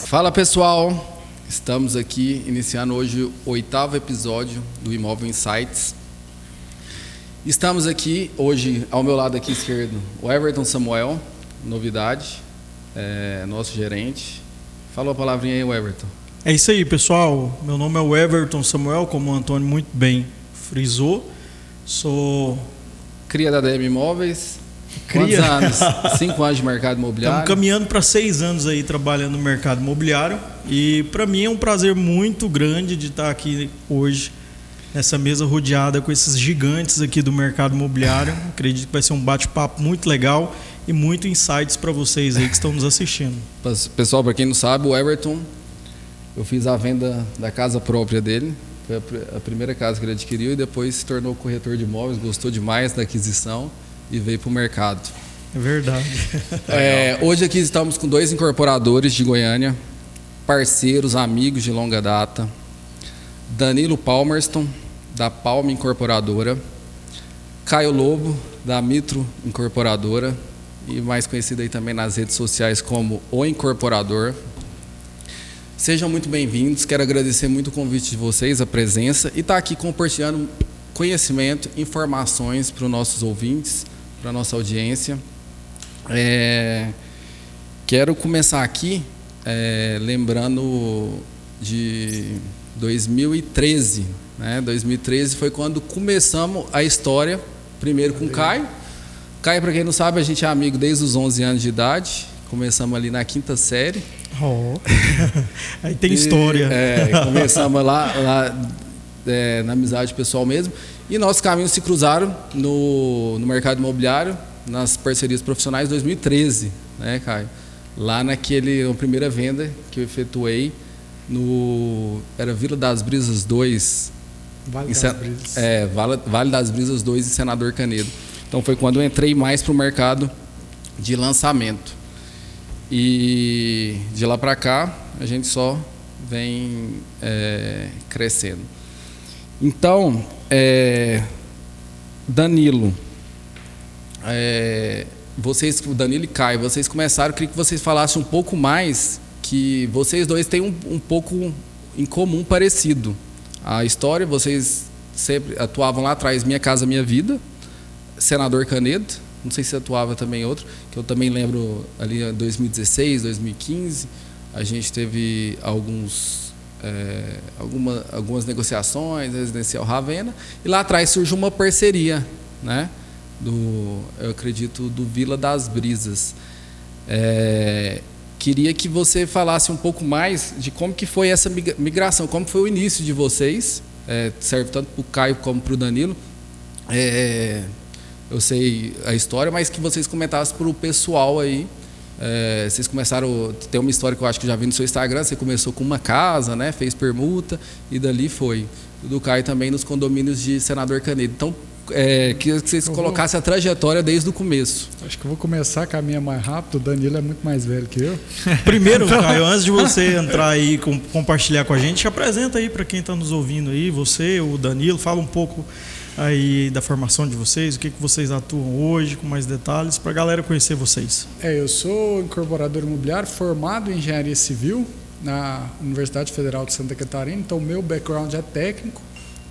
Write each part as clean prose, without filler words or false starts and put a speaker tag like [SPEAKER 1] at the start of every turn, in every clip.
[SPEAKER 1] Fala pessoal, estamos aqui iniciando hoje o 8º episódio do Imóvel Insights. Estamos aqui hoje, ao meu lado aqui esquerdo, o Everton Samuel, novidade, nosso gerente. Fala a palavrinha aí, Everton.
[SPEAKER 2] É isso aí, pessoal. Meu nome é o Everton Samuel, como o Antônio muito bem frisou. Sou
[SPEAKER 1] cria da DM Imóveis. Quantos anos? 5 anos de mercado imobiliário.
[SPEAKER 2] Estamos caminhando para 6 anos aí trabalhando no mercado imobiliário. E para mim é um prazer muito grande de estar aqui hoje nessa mesa rodeada com esses gigantes aqui do mercado imobiliário. Acredito que vai ser um bate-papo muito legal e muito insights para vocês aí que estão nos assistindo.
[SPEAKER 1] Pessoal, para quem não sabe, o Everton, eu fiz a venda da casa própria dele. Foi a primeira casa que ele adquiriu e depois se tornou corretor de imóveis, gostou demais da aquisição e veio para o mercado.
[SPEAKER 2] É verdade.
[SPEAKER 1] Hoje aqui estamos com 2 incorporadores de Goiânia, parceiros, amigos de longa data. Danilo Palmerston, da Palma Incorporadora. Caio Lobo, da Mitro Incorporadora, e mais conhecido aí também nas redes sociais como O Incorporador. Sejam muito bem-vindos, quero agradecer muito o convite de vocês, a presença, e estar aqui compartilhando conhecimento, informações para os nossos ouvintes, para a nossa audiência. Quero começar aqui lembrando de 2013. 2013 foi quando começamos a história, primeiro com o Caio. Caio, para quem não sabe, a gente é amigo desde os 11 anos de idade, começamos ali na 5ª série.
[SPEAKER 2] Aí tem história.
[SPEAKER 1] Começamos lá na amizade pessoal mesmo. E nossos caminhos se cruzaram no mercado imobiliário, nas parcerias profissionais, em 2013, né, Caio? Lá na primeira venda que eu efetuei era Vila das Brisas 2. Vale das Brisas 2 e Senador Canedo. Então foi quando eu entrei mais para o mercado de lançamento. E de lá para cá a gente só vem crescendo. Então, Danilo, o Danilo e Caio, vocês começaram, eu queria que vocês falassem um pouco mais, que vocês dois têm um pouco em comum parecido. A história, vocês sempre atuavam lá atrás, Minha Casa Minha Vida, Senador Canedo, não sei se atuava também outro, que eu também lembro ali em 2016, 2015, a gente teve algumas negociações, Residencial Ravena, e lá atrás surgiu uma parceria, né, eu acredito, do Vila das Brisas. Queria que você falasse um pouco mais de como que foi essa migração, como foi o início de vocês, serve tanto para o Caio como para o Danilo. Eu sei a história, mas que vocês comentassem para o pessoal aí. Vocês começaram, tem uma história que eu acho que já vi no seu Instagram, você começou com uma casa, né, fez permuta e dali foi. O do Caio também nos condomínios de Senador Canedo. Então, queria que vocês colocassem a trajetória desde o começo.
[SPEAKER 3] Acho que eu vou começar a caminhar mais rápido, o Danilo é muito mais velho que eu.
[SPEAKER 2] Primeiro, Caio, antes de você entrar aí e compartilhar com a gente, apresenta aí para quem está nos ouvindo aí, você, o Danilo, fala um pouco aí da formação de vocês, o que vocês atuam hoje, com mais detalhes, para a galera conhecer vocês.
[SPEAKER 3] Eu sou incorporador imobiliário, formado em engenharia civil na Universidade Federal de Santa Catarina, então meu background é técnico,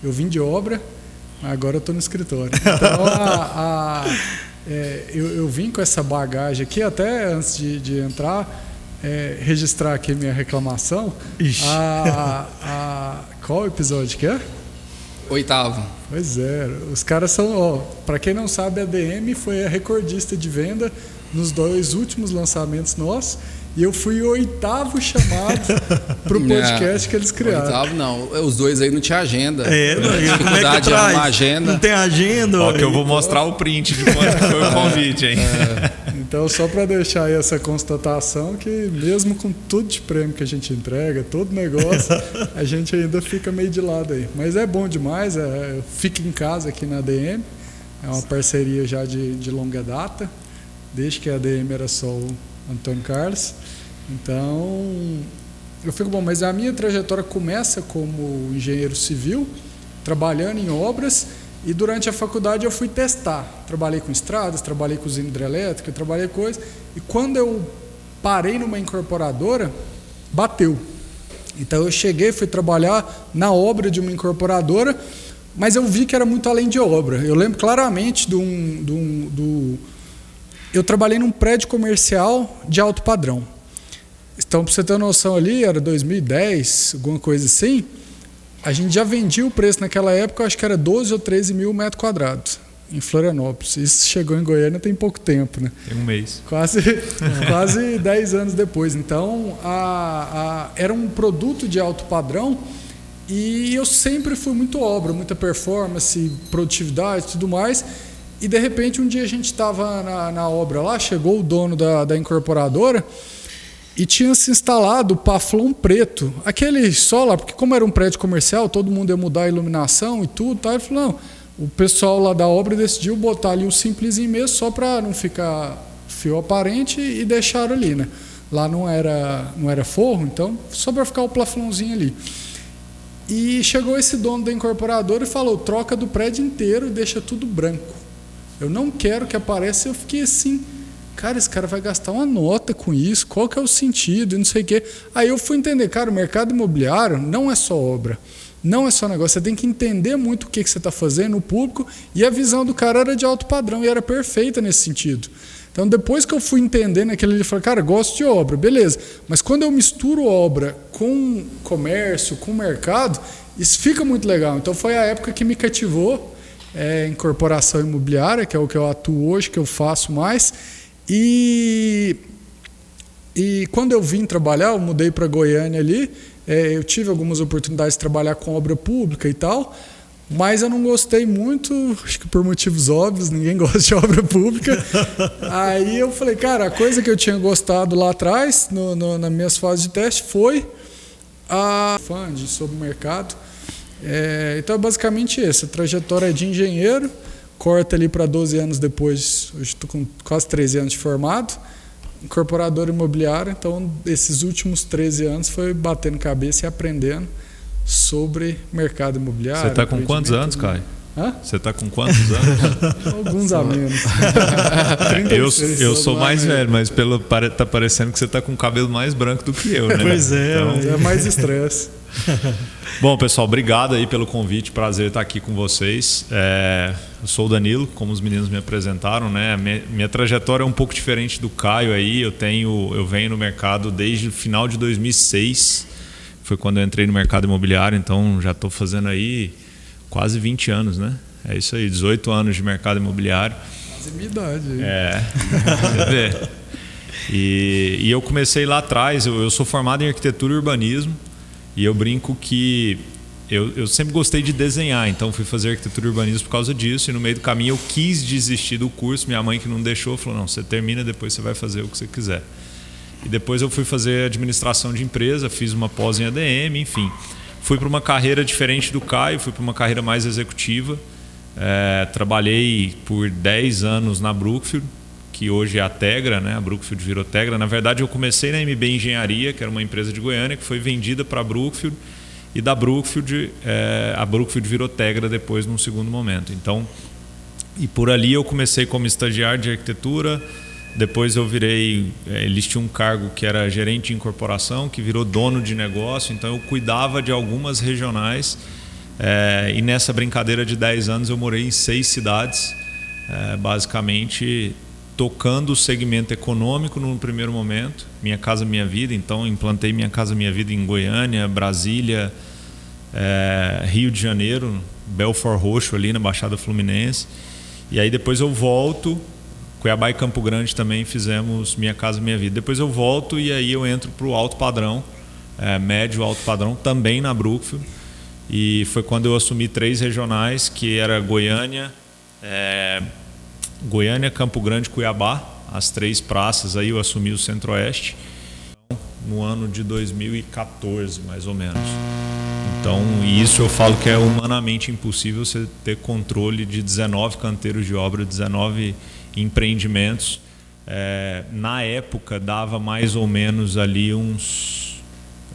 [SPEAKER 3] eu vim de obra, agora eu estou no escritório. Então eu vim com essa bagagem aqui, até antes de entrar, registrar aqui minha reclamação. Qual episódio que é?
[SPEAKER 1] 8º.
[SPEAKER 3] Pois é, os caras são, para quem não sabe, a DM foi a recordista de venda nos 2 últimos lançamentos nossos, e eu fui o 8º chamado para o podcast que eles criaram.
[SPEAKER 1] 8º não, os 2 aí não tinha agenda.
[SPEAKER 2] Dificuldade de arrumar agenda. Não tem agenda.
[SPEAKER 4] Ó, que eu vou mostrar o print de quanto foi o convite, hein?
[SPEAKER 3] Então, só para deixar aí essa constatação, que mesmo com tudo de prêmio que a gente entrega, todo negócio, a gente ainda fica meio de lado aí. Mas é bom demais, fica em casa aqui na ADM, é uma parceria já de longa data, desde que a ADM era só o Antônio Carlos. Então, eu fico bom, mas a minha trajetória começa como engenheiro civil, trabalhando em obras, e durante a faculdade eu fui testar. Trabalhei com estradas, trabalhei com usina hidrelétrica, trabalhei com coisas. E quando eu parei numa incorporadora, bateu. Então eu cheguei, fui trabalhar na obra de uma incorporadora, mas eu vi que era muito além de obra. Eu lembro claramente eu trabalhei num prédio comercial de alto padrão. Então, para você ter uma noção ali, era 2010, alguma coisa assim, a gente já vendia o preço naquela época, eu acho que era 12 ou 13 mil metros quadrados, em Florianópolis. Isso chegou em Goiânia tem pouco tempo, né?
[SPEAKER 4] Tem um mês.
[SPEAKER 3] Quase 10 anos depois. Então, era um produto de alto padrão e eu sempre fui muito obra, muita performance, produtividade e tudo mais. E, de repente, um dia a gente estava na obra lá, chegou o dono da incorporadora e tinha se instalado o Paflon preto, aquele solar, porque como era um prédio comercial, todo mundo ia mudar a iluminação e tudo, tá? Ele falou, não, o pessoal lá da obra decidiu botar ali um simplesinho mesmo, só para não ficar fio aparente, e deixaram ali, né? Lá não era forro, então só para ficar o plafãozinho ali. E chegou esse dono da incorporadora e falou, troca do prédio inteiro e deixa tudo branco. Eu não quero que apareça. Eu fiquei assim, cara, esse cara vai gastar uma nota com isso, qual que é o sentido e não sei o quê. Aí eu fui entender, cara, o mercado imobiliário não é só obra, não é só negócio, você tem que entender muito o que você está fazendo, o público, e a visão do cara era de alto padrão e era perfeita nesse sentido. Então, depois que eu fui entendendo aquilo, ele falou, cara, gosto de obra, beleza, mas quando eu misturo obra com comércio, com mercado, isso fica muito legal. Então, foi a época que me cativou, incorporação imobiliária, que é o que eu atuo hoje, que eu faço mais. E quando eu vim trabalhar, eu mudei para Goiânia ali, eu tive algumas oportunidades de trabalhar com obra pública e tal, mas eu não gostei muito, acho que por motivos óbvios, ninguém gosta de obra pública. Aí eu falei, cara, a coisa que eu tinha gostado lá atrás, nas minhas fases de teste, foi a fund sobre o mercado. Então é basicamente isso, a trajetória é de engenheiro, corta ali para 12 anos depois, hoje estou com quase 13 anos de formado, incorporador imobiliário, então esses últimos 13 anos foi batendo cabeça e aprendendo sobre mercado imobiliário.
[SPEAKER 4] Você está com quantos anos, Caio? Você está com quantos anos?
[SPEAKER 3] Alguns a menos.
[SPEAKER 4] Eu sou mais velho, mas tá parecendo que você está com o cabelo mais branco do que eu, né?
[SPEAKER 2] Pois é.
[SPEAKER 3] Então, é mais estresse.
[SPEAKER 4] Bom, pessoal, obrigado aí pelo convite, prazer estar aqui com vocês. Eu sou o Danilo, como os meninos me apresentaram, né? Minha trajetória é um pouco diferente do Caio aí. Eu venho no mercado desde o final de 2006, foi quando eu entrei no mercado imobiliário, então já estou fazendo aí quase 20 anos, né? É isso aí, 18 anos de mercado imobiliário.
[SPEAKER 3] Quase minha idade.
[SPEAKER 4] Você vê. E eu comecei lá atrás, eu sou formado em arquitetura e urbanismo, e eu brinco que eu sempre gostei de desenhar, então fui fazer arquitetura e urbanismo por causa disso, e no meio do caminho eu quis desistir do curso, minha mãe que não deixou, falou, não, você termina, depois você vai fazer o que você quiser. E depois eu fui fazer administração de empresa, fiz uma pós em ADM, enfim. Fui para uma carreira diferente do Caio, fui para uma carreira mais executiva. Trabalhei por 10 anos na Brookfield, que hoje é a Tegra, né? A Brookfield virou Tegra. Na verdade, eu comecei na MB Engenharia, que era uma empresa de Goiânia, que foi vendida para a Brookfield. E da Brookfield, a Brookfield virou Tegra depois, num segundo momento. Então, e por ali eu comecei como estagiário de arquitetura. Depois eu virei, eles tinham um cargo que era gerente de incorporação, que virou dono de negócio, então eu cuidava de algumas regionais, e nessa brincadeira de 10 anos eu morei em 6 cidades, basicamente tocando o segmento econômico no primeiro momento, Minha Casa Minha Vida, então implantei Minha Casa Minha Vida em Goiânia, Brasília, Rio de Janeiro, Belford Roxo ali na Baixada Fluminense, e aí depois eu volto, Cuiabá e Campo Grande também fizemos Minha Casa Minha Vida. Depois eu volto e aí eu entro para o alto padrão, médio alto padrão, também na Brookfield. E foi quando eu assumi 3 regionais, que era Goiânia, Campo Grande e Cuiabá. As 3 praças aí eu assumi o Centro-Oeste no ano de 2014, mais ou menos. Então, isso eu falo que é humanamente impossível você ter controle de 19 canteiros de obra, 19 empreendimentos. Na época dava mais ou menos ali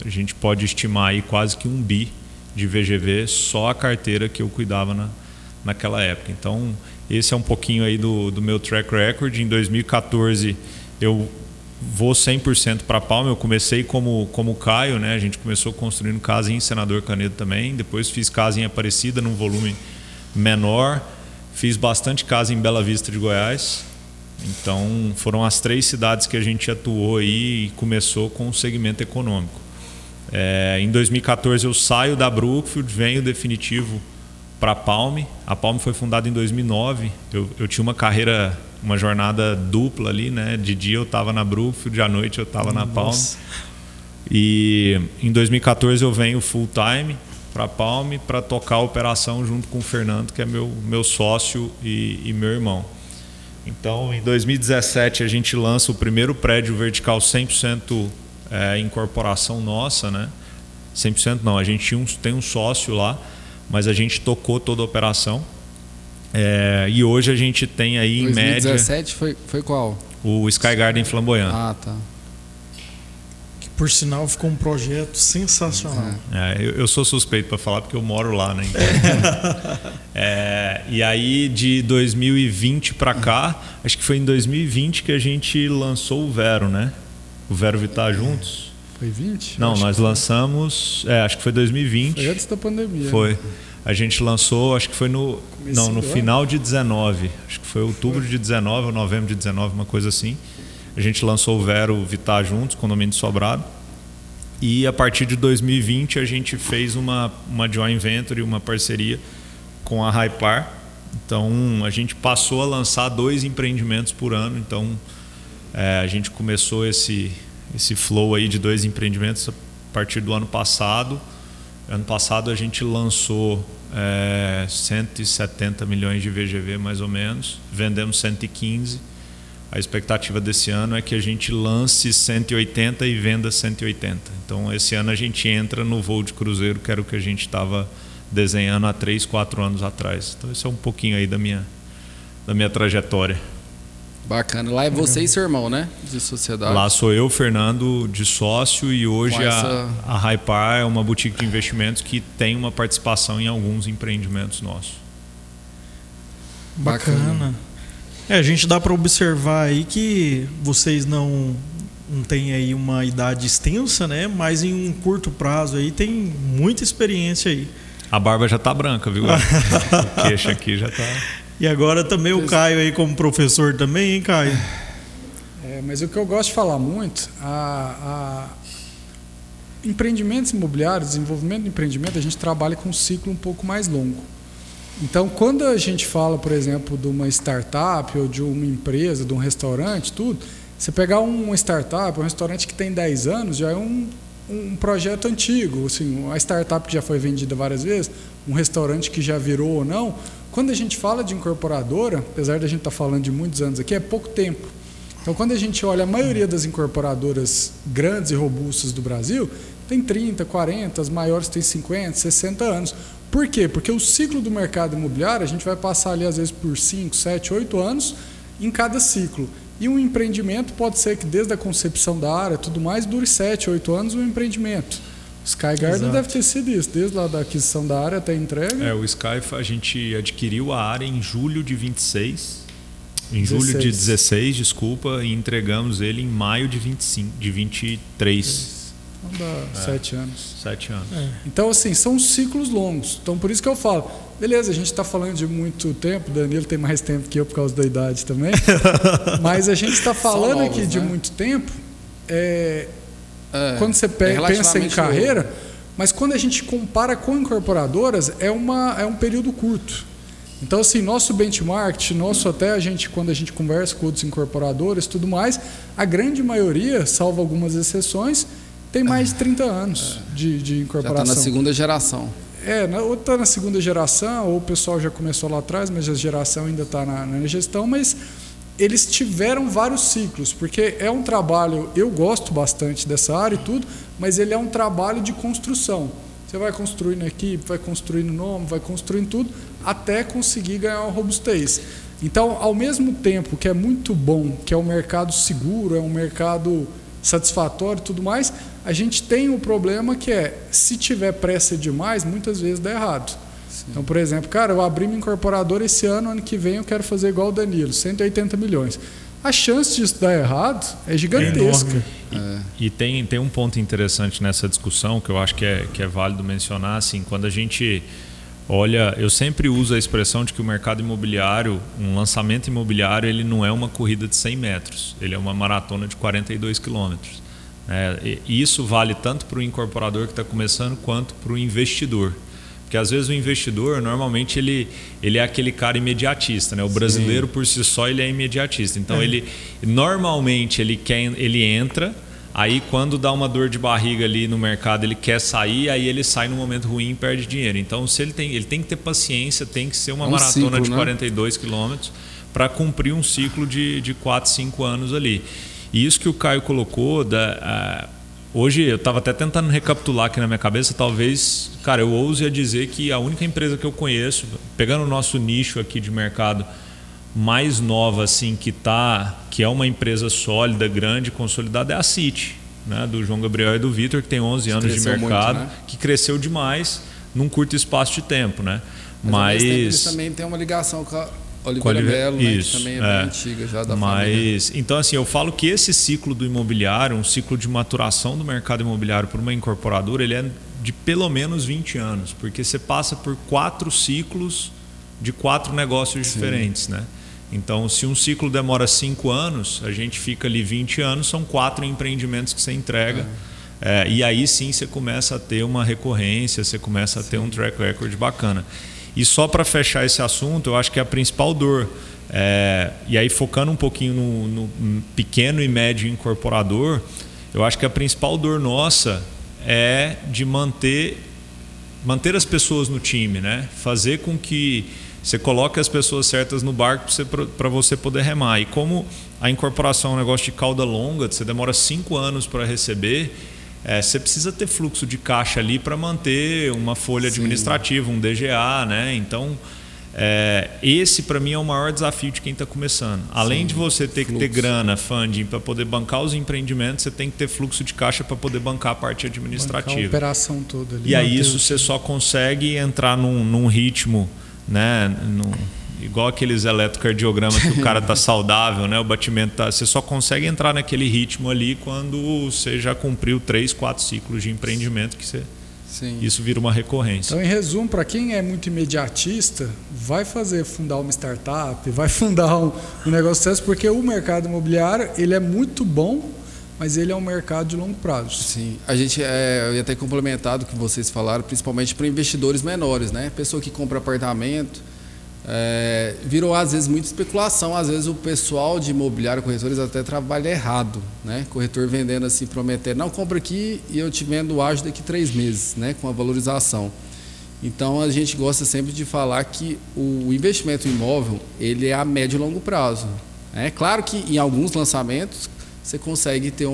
[SPEAKER 4] a gente pode estimar aí quase que 1 bi de VGV, só a carteira que eu cuidava naquela época. Então esse é um pouquinho aí do meu track record. Em 2014 eu vou 100% para a Palme. Eu comecei como Caio, né? A gente começou construindo casa em Senador Canedo também. Depois fiz casa em Aparecida num volume menor. Fiz bastante casa em Bela Vista de Goiás. Então foram as 3 cidades que a gente atuou aí e começou com o segmento econômico. Em 2014 eu saio da Brookfield, venho definitivo para a Palme. A Palme foi fundada em 2009. Eu tinha uma carreira, uma jornada dupla ali, né? De dia eu estava na Brookfield, à noite eu estava na Palme. E em 2014 eu venho full time para a Palme para tocar a operação junto com o Fernando, que é meu sócio e meu irmão. Então, em 2017 a gente lança o primeiro prédio vertical 100% incorporação nossa, né? 100% não, a gente tem um sócio lá, mas a gente tocou toda a operação. E hoje a gente tem aí
[SPEAKER 1] 2017
[SPEAKER 4] em média...
[SPEAKER 1] foi qual?
[SPEAKER 4] O Sky Garden Flamboyant.
[SPEAKER 1] Ah, tá.
[SPEAKER 2] Que por sinal ficou um projeto sensacional.
[SPEAKER 4] Eu sou suspeito para falar porque eu moro lá, né? Então, e aí de 2020 para cá, acho que foi em 2020 que a gente lançou o Vero, né? O Vero Vitar Juntos.
[SPEAKER 3] Foi 20?
[SPEAKER 4] Não, nós lançamos... acho que foi 2020.
[SPEAKER 3] Foi antes da pandemia.
[SPEAKER 4] Foi. A gente lançou, acho que foi no final de 19. Acho que foi outubro de 19 ou novembro de 19, uma coisa assim. A gente lançou o Vero Vitar Juntos, condomínio de Sobrado. E a partir de 2020 a gente fez uma joint venture, uma parceria com a Hypar. Então a gente passou a lançar 2 empreendimentos por ano. Então a gente começou esse flow aí de 2 empreendimentos a partir do ano passado. Ano passado a gente lançou 170 milhões de VGV mais ou menos, vendemos 115. A expectativa desse ano é que a gente lance 180 e venda 180. Então esse ano a gente entra no voo de cruzeiro, que era o que a gente estava desenhando há 3, 4 anos atrás. Então esse é um pouquinho aí da minha trajetória.
[SPEAKER 1] Bacana. Lá é você e seu irmão, né? De sociedade.
[SPEAKER 4] Lá sou eu, Fernando, de sócio, e hoje a Hypar é uma boutique de investimentos que tem uma participação em alguns empreendimentos nossos.
[SPEAKER 2] Bacana. A gente dá para observar aí que vocês não têm aí uma idade extensa, né? Mas em um curto prazo aí tem muita experiência aí.
[SPEAKER 4] A barba já tá branca, viu? O queixo aqui já tá...
[SPEAKER 2] E agora também o Caio aí como professor também, hein, Caio?
[SPEAKER 3] Mas o que eu gosto de falar muito, empreendimentos imobiliários, desenvolvimento de empreendimento, a gente trabalha com um ciclo um pouco mais longo. Então, quando a gente fala, por exemplo, de uma startup ou de uma empresa, de um restaurante, tudo, você pegar uma startup, um restaurante que tem 10 anos, já é um projeto antigo, assim, uma startup que já foi vendida várias vezes, um restaurante que já virou ou não. Quando a gente fala de incorporadora, apesar de a gente estar falando de muitos anos aqui, é pouco tempo. Então, quando a gente olha a maioria das incorporadoras grandes e robustas do Brasil, tem 30, 40, as maiores têm 50, 60 anos. Por quê? Porque o ciclo do mercado imobiliário, a gente vai passar ali às vezes por 5, 7, 8 anos em cada ciclo. E um empreendimento pode ser que desde a concepção da área, tudo mais, dure 7, 8 anos um empreendimento. O Sky Garden deve ter sido isso, desde lá da aquisição da área até a entrega.
[SPEAKER 4] O Sky, a gente adquiriu a área em julho de 26, em julho de 16, desculpa, e entregamos ele em maio de 23.
[SPEAKER 3] Então dá 7 anos.
[SPEAKER 4] 7 anos.
[SPEAKER 3] Então, assim, são ciclos longos. Então, por isso que eu falo, beleza, a gente está falando de muito tempo, Danilo tem mais tempo que eu por causa da idade também, mas a gente está falando novos, aqui, né? De muito tempo, quando você pensa em carreira, novo. Mas quando a gente compara com incorporadoras, é um período curto. Então, assim, nosso benchmark, quando a gente conversa com outros incorporadores e tudo mais, a grande maioria, salvo algumas exceções, tem mais de 30 anos de incorporação.
[SPEAKER 1] Já está na segunda geração.
[SPEAKER 3] Ou está na segunda geração, ou o pessoal já começou lá atrás, mas a geração ainda está na gestão, mas eles tiveram vários ciclos, porque é um trabalho, eu gosto bastante dessa área e tudo, mas ele é um trabalho de construção. Você vai construindo equipe, vai construindo nome, vai construindo tudo, até conseguir ganhar uma robustez. Então, ao mesmo tempo que é muito bom, que é um mercado seguro, é um mercado satisfatório e tudo mais, a gente tem um problema que se tiver pressa demais, muitas vezes dá errado. Sim. Então, por exemplo, eu abri minha incorporadora esse ano que vem eu quero fazer igual o Danilo, 180 milhões. a chance disso dar errado é gigantesca.
[SPEAKER 4] E tem um ponto interessante nessa discussão que eu acho que é válido mencionar, assim, quando a gente olha, eu sempre uso a expressão de que o mercado imobiliário, um lançamento imobiliário, ele não é uma corrida de 100 metros, ele é uma maratona de 42 quilômetros. E isso vale tanto para o incorporador que está começando quanto para o investidor. Porque às vezes o investidor, normalmente, ele é aquele cara imediatista, né? O brasileiro, por si só, ele é imediatista. Então, ele normalmente ele entra, aí quando dá uma dor de barriga ali no mercado, ele quer sair, aí ele sai no momento ruim e perde dinheiro. Então, se ele tem que ter paciência, tem que ser uma maratona ciclo, de 42 quilômetros para cumprir um ciclo de 4, 5 anos ali. E isso que o Caio colocou, hoje eu estava até tentando recapitular aqui na minha cabeça, talvez, cara, eu ouse a dizer que a única empresa que eu conheço, pegando o nosso nicho aqui de mercado mais nova, assim, que é uma empresa sólida, grande, consolidada, é a City, né, do João Gabriel e do Vitor, que tem 11 anos de mercado, muito, né? Que cresceu demais num curto espaço de tempo, né? Mas
[SPEAKER 1] eles também têm uma ligação com a Oliveira Belo, né, que também é bem antiga já da família.
[SPEAKER 4] Então, assim, eu falo que esse ciclo do imobiliário, um ciclo de maturação do mercado imobiliário por uma incorporadora, ele é de pelo menos 20 anos, porque você passa por 4 ciclos de 4 negócios diferentes, né? Então, se um ciclo demora 5 anos, a gente fica ali 20 anos, são 4 empreendimentos que você entrega. E aí sim você começa a ter uma recorrência, você começa a ter um track record bacana. E só para fechar esse assunto, eu acho que a principal dor, e aí focando um pouquinho no pequeno e médio incorporador, eu acho que a principal dor nossa é de manter as pessoas no time, né? Fazer com que você coloque as pessoas certas no barco para você poder remar. E como a incorporação é um negócio de cauda longa, você demora 5 anos para receber, você precisa ter fluxo de caixa ali para manter uma folha administrativa, um DGA, né? Então, esse para mim é o maior desafio de quem está começando. Além de você ter que ter grana, funding para poder bancar os empreendimentos, você tem que ter fluxo de caixa para poder bancar a parte administrativa.
[SPEAKER 3] Bancar a operação toda ali.
[SPEAKER 4] E aí isso você só consegue entrar num ritmo, né? Igual aqueles eletrocardiogramas que o cara tá saudável, né? O batimento você só consegue entrar naquele ritmo ali quando você já cumpriu 3, 4 ciclos de empreendimento que isso vira uma recorrência.
[SPEAKER 3] Então, em resumo, para quem é muito imediatista, vai fundar uma startup, vai fundar um negócio, porque o mercado imobiliário ele é muito bom, mas ele é um mercado de longo prazo.
[SPEAKER 1] Sim, a gente eu ia até complementado o que vocês falaram, principalmente para investidores menores, né? Pessoa que compra apartamento. Virou às vezes muita especulação, às vezes o pessoal de imobiliário, corretores até trabalha errado, né? Corretor vendendo assim, prometendo, não, compra aqui e eu te vendo o ágio daqui 3 meses, né? Com a valorização. Então a gente gosta sempre de falar que o investimento imóvel ele é a médio e longo prazo. É claro que em alguns lançamentos você consegue ter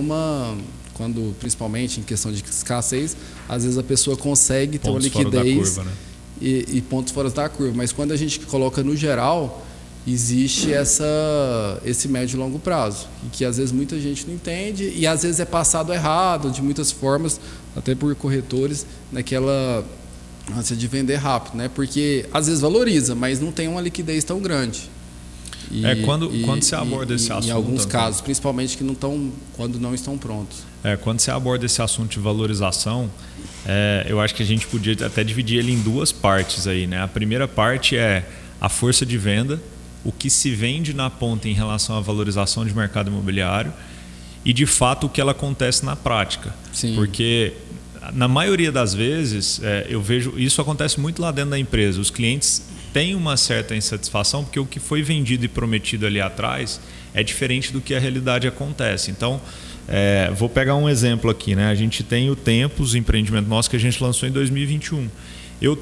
[SPEAKER 1] principalmente em questão de escassez, às vezes a pessoa consegue ter uma liquidez
[SPEAKER 4] fora da curva, né?
[SPEAKER 1] E pontos fora da curva, mas quando a gente coloca no geral, existe esse médio e longo prazo, que às vezes muita gente não entende e às vezes é passado errado de muitas formas, até por corretores, naquela ânsia de vender rápido, né? Porque às vezes valoriza, mas não tem uma liquidez tão grande.
[SPEAKER 4] Quando você aborda esse assunto,
[SPEAKER 1] em alguns casos, principalmente quando não estão prontos.
[SPEAKER 4] Quando você aborda esse assunto de valorização, eu acho que a gente podia até dividir ele em 2 partes aí, né? A primeira parte é a força de venda, o que se vende na ponta em relação à valorização de mercado imobiliário e de fato o que ela acontece na prática.
[SPEAKER 1] Sim.
[SPEAKER 4] Porque na maioria das vezes eu vejo isso acontece muito lá dentro da empresa. Os clientes têm uma certa insatisfação porque o que foi vendido e prometido ali atrás é diferente do que a realidade acontece. Então, vou pegar um exemplo aqui, né? A gente tem o Tempos, o empreendimento nosso que a gente lançou em 2021.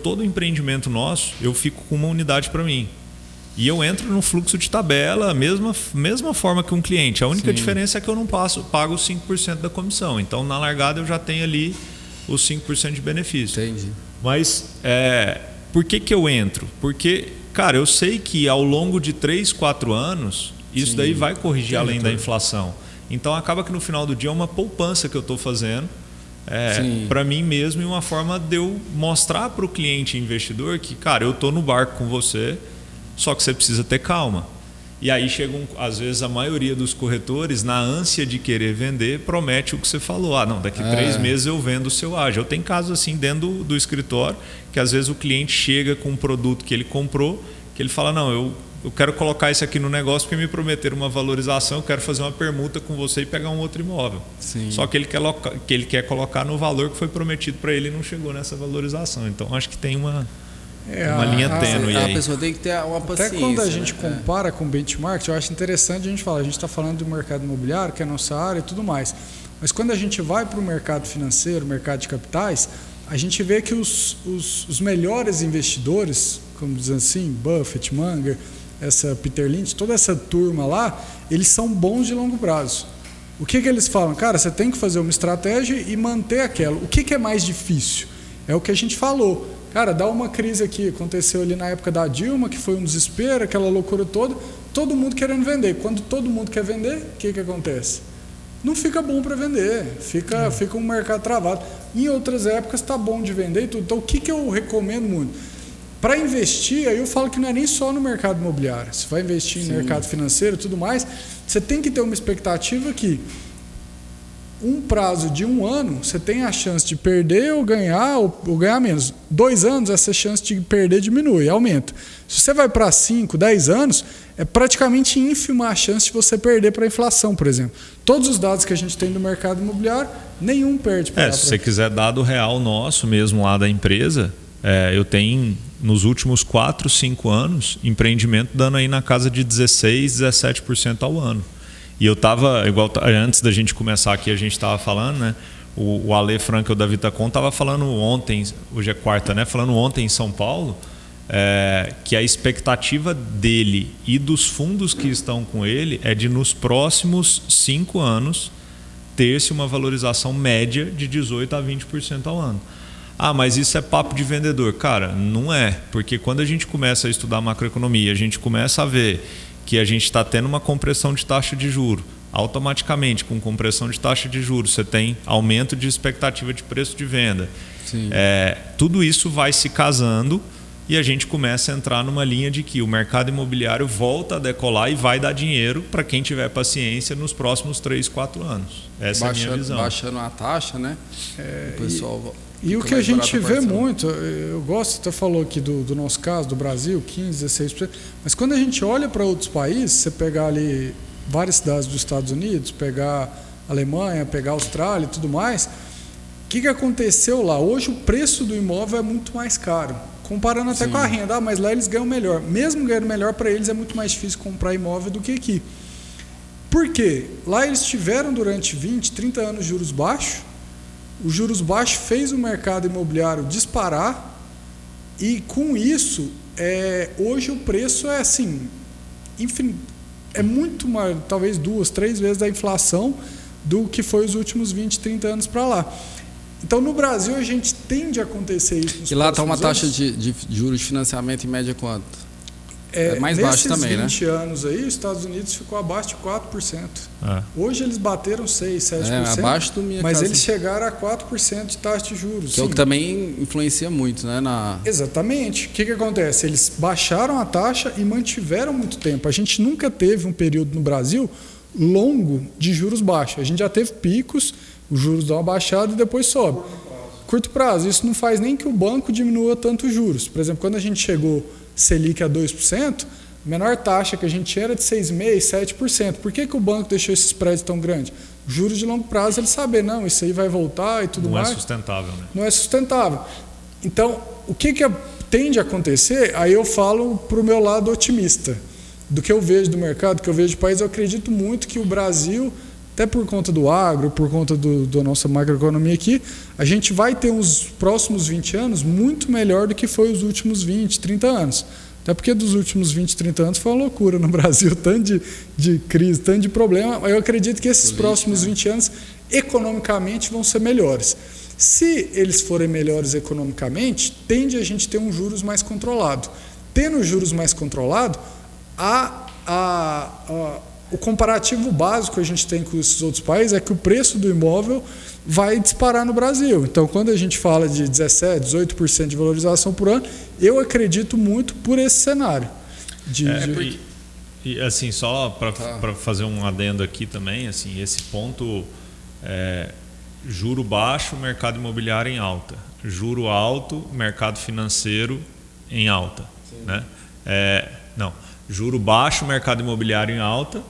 [SPEAKER 4] Todo empreendimento nosso, eu fico com uma unidade para mim. E eu entro no fluxo de tabela, mesma forma que um cliente. A única diferença é que eu não pago os 5% da comissão. Então, na largada, eu já tenho ali os 5% de benefício.
[SPEAKER 1] Entendi.
[SPEAKER 4] Mas, por que eu entro? Porque, cara, eu sei que ao longo de 3, 4 anos, isso daí vai corrigir além da inflação. Então acaba que no final do dia é uma poupança que eu estou fazendo para mim mesmo e uma forma de eu mostrar para o cliente investidor que, cara, eu estou no barco com você, só que você precisa ter calma. E aí chegam, às vezes, a maioria dos corretores, na ânsia de querer vender, promete o que você falou. Não, daqui 3 meses eu vendo o seu ágio. Eu tenho casos assim dentro do escritório, que às vezes o cliente chega com um produto que ele comprou, que ele fala, não, eu quero colocar isso aqui no negócio porque me prometeram uma valorização, eu quero fazer uma permuta com você e pegar um outro imóvel.
[SPEAKER 1] Sim.
[SPEAKER 4] Só que ele quer colocar no valor que foi prometido para ele e não chegou nessa valorização. Então, acho que tem uma linha tênue aí.
[SPEAKER 1] A pessoa tem que ter uma paciência.
[SPEAKER 3] Até quando a gente compara com o benchmark, eu acho interessante a gente falar, a gente está falando do mercado imobiliário, que é a nossa área e tudo mais. Mas quando a gente vai para o mercado financeiro, mercado de capitais, a gente vê que os melhores investidores, como diz assim, Buffett, Munger, essa Peter Lynch, toda essa turma lá, eles são bons de longo prazo. O que eles falam? Cara, você tem que fazer uma estratégia e manter aquela. O que é mais difícil? É o que a gente falou. Cara, dá uma crise aqui, aconteceu ali na época da Dilma, que foi um desespero, aquela loucura toda, todo mundo querendo vender. Quando todo mundo quer vender, o que acontece? Não fica bom para vender, fica um mercado travado. Em outras épocas está bom de vender e tudo. Então, o que eu recomendo muito? Para investir, aí eu falo que não é nem só no mercado imobiliário. Você vai investir em mercado financeiro e tudo mais, você tem que ter uma expectativa que um prazo de 1 ano, você tem a chance de perder ou ganhar menos. 2 anos, essa chance de perder diminui, aumenta. Se você vai para 5, 10 anos, é praticamente ínfima a chance de você perder para a inflação, por exemplo. Todos os dados que a gente tem do mercado imobiliário, nenhum perde.
[SPEAKER 4] Se você quiser dado real nosso mesmo lá da empresa, eu tenho, nos últimos 4, 5 anos, empreendimento dando aí na casa de 16%, 17% ao ano. E eu estava, igual antes da gente começar aqui, a gente estava falando, né? O Ale Frankel da Vitacom estava falando ontem, hoje é quarta, né? Falando ontem em São Paulo, que a expectativa dele e dos fundos que estão com ele é de nos próximos 5 anos ter-se uma valorização média de 18% a 20% ao ano. Mas isso é papo de vendedor. Cara, não é, porque quando a gente começa a estudar macroeconomia, a gente começa a ver que a gente está tendo uma compressão de taxa de juros. Automaticamente, com compressão de taxa de juros, você tem aumento de expectativa de preço de venda.
[SPEAKER 1] Sim.
[SPEAKER 4] Tudo isso vai se casando e a gente começa a entrar numa linha de que o mercado imobiliário volta a decolar e vai dar dinheiro para quem tiver paciência nos próximos 3, 4 anos. Essa é a minha visão.
[SPEAKER 1] Baixando a taxa, né? O pessoal...
[SPEAKER 3] E o que a gente vê muito, eu gosto, você falou aqui do nosso caso, do Brasil, 15%, 16%, mas quando a gente olha para outros países, você pegar ali várias cidades dos Estados Unidos, pegar Alemanha, pegar Austrália e tudo mais, o que aconteceu lá? Hoje o preço do imóvel é muito mais caro, comparando até com a renda, mas lá eles ganham melhor. Mesmo ganhando melhor, para eles é muito mais difícil comprar imóvel do que aqui. Por quê? Lá eles tiveram durante 20, 30 anos juros baixos. Os juros baixos fez o mercado imobiliário disparar e com isso, hoje o preço é assim, é muito mais, talvez 2, 3 vezes da inflação do que foi os últimos 20, 30 anos para lá. Então no Brasil a gente tende a acontecer isso nos
[SPEAKER 1] E lá está uma
[SPEAKER 3] anos.
[SPEAKER 1] taxa de juros de financiamento em média quanto? Mais baixo também, né?
[SPEAKER 3] Nesses 20 anos aí, os Estados Unidos ficou abaixo de 4%. Hoje eles bateram 6%, 7%.
[SPEAKER 1] Abaixo do minha
[SPEAKER 3] mas
[SPEAKER 1] casa.
[SPEAKER 3] Eles chegaram a 4% de taxa de juros.
[SPEAKER 1] Que é o que também influencia muito, né?
[SPEAKER 3] Exatamente. O que acontece? Eles baixaram a taxa e mantiveram muito tempo. A gente nunca teve um período no Brasil longo de juros baixos. A gente já teve picos, os juros dão uma baixada e depois sobe. Curto prazo. Isso não faz nem que o banco diminua tanto os juros. Por exemplo, quando a gente chegou Selic a 2%, a menor taxa que a gente tinha era de 6,5%, 7%. Por que o banco deixou esses prédios tão grandes? Juros de longo prazo, ele sabe, não, isso aí vai voltar e tudo mais.
[SPEAKER 4] Não é sustentável, né?
[SPEAKER 3] Não é sustentável. Então, o que tende a acontecer? Aí eu falo para o meu lado otimista. Do que eu vejo do mercado, do que eu vejo do país, eu acredito muito que o Brasil, até por conta do agro, por conta da nossa macroeconomia aqui, a gente vai ter os próximos 20 anos muito melhor do que foi os últimos 20, 30 anos. Até porque dos últimos 20, 30 anos foi uma loucura no Brasil, tanto de crise, tanto de problema. Eu acredito que esses próximos 20 anos, economicamente, vão ser melhores. Se eles forem melhores economicamente, tende a gente ter um juros mais controlado. Tendo juros mais controlado, o comparativo básico que a gente tem com esses outros países é que o preço do imóvel vai disparar no Brasil. Então, quando a gente fala de 17%, 18% de valorização por ano, eu acredito muito por esse cenário.
[SPEAKER 4] E assim, só para fazer um adendo aqui também, assim, esse ponto juro baixo, mercado imobiliário em alta. Juro alto, mercado financeiro em alta. Né? Não, juro baixo, mercado imobiliário em alta.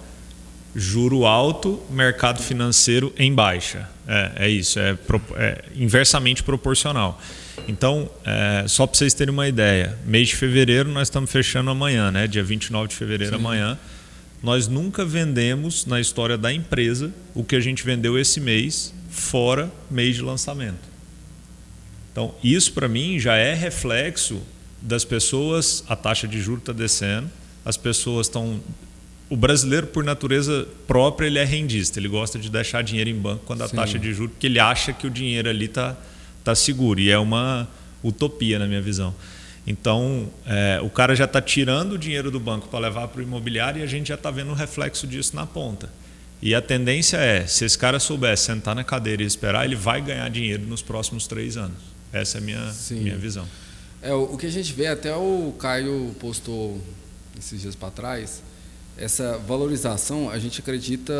[SPEAKER 4] Juro alto, mercado financeiro em baixa. É isso, é inversamente proporcional. Então, só para vocês terem uma ideia, mês de fevereiro nós estamos fechando amanhã, né? Dia 29 de fevereiro, amanhã. Nós nunca vendemos na história da empresa o que a gente vendeu esse mês, fora mês de lançamento. Então, isso para mim já é reflexo das pessoas, a taxa de juros está descendo, as pessoas estão... O brasileiro, por natureza própria, ele é rendista. Ele gosta de deixar dinheiro em banco quando a taxa de juros, porque ele acha que o dinheiro ali está seguro. E é uma utopia, na minha visão. Então, o cara já está tirando o dinheiro do banco para levar para o imobiliário e a gente já está vendo o reflexo disso na ponta. E a tendência se esse cara souber sentar na cadeira e esperar, ele vai ganhar dinheiro nos próximos 3 anos. Essa é a minha visão.
[SPEAKER 1] O que a gente vê, até o Caio postou esses dias para trás, essa valorização, a gente acredita,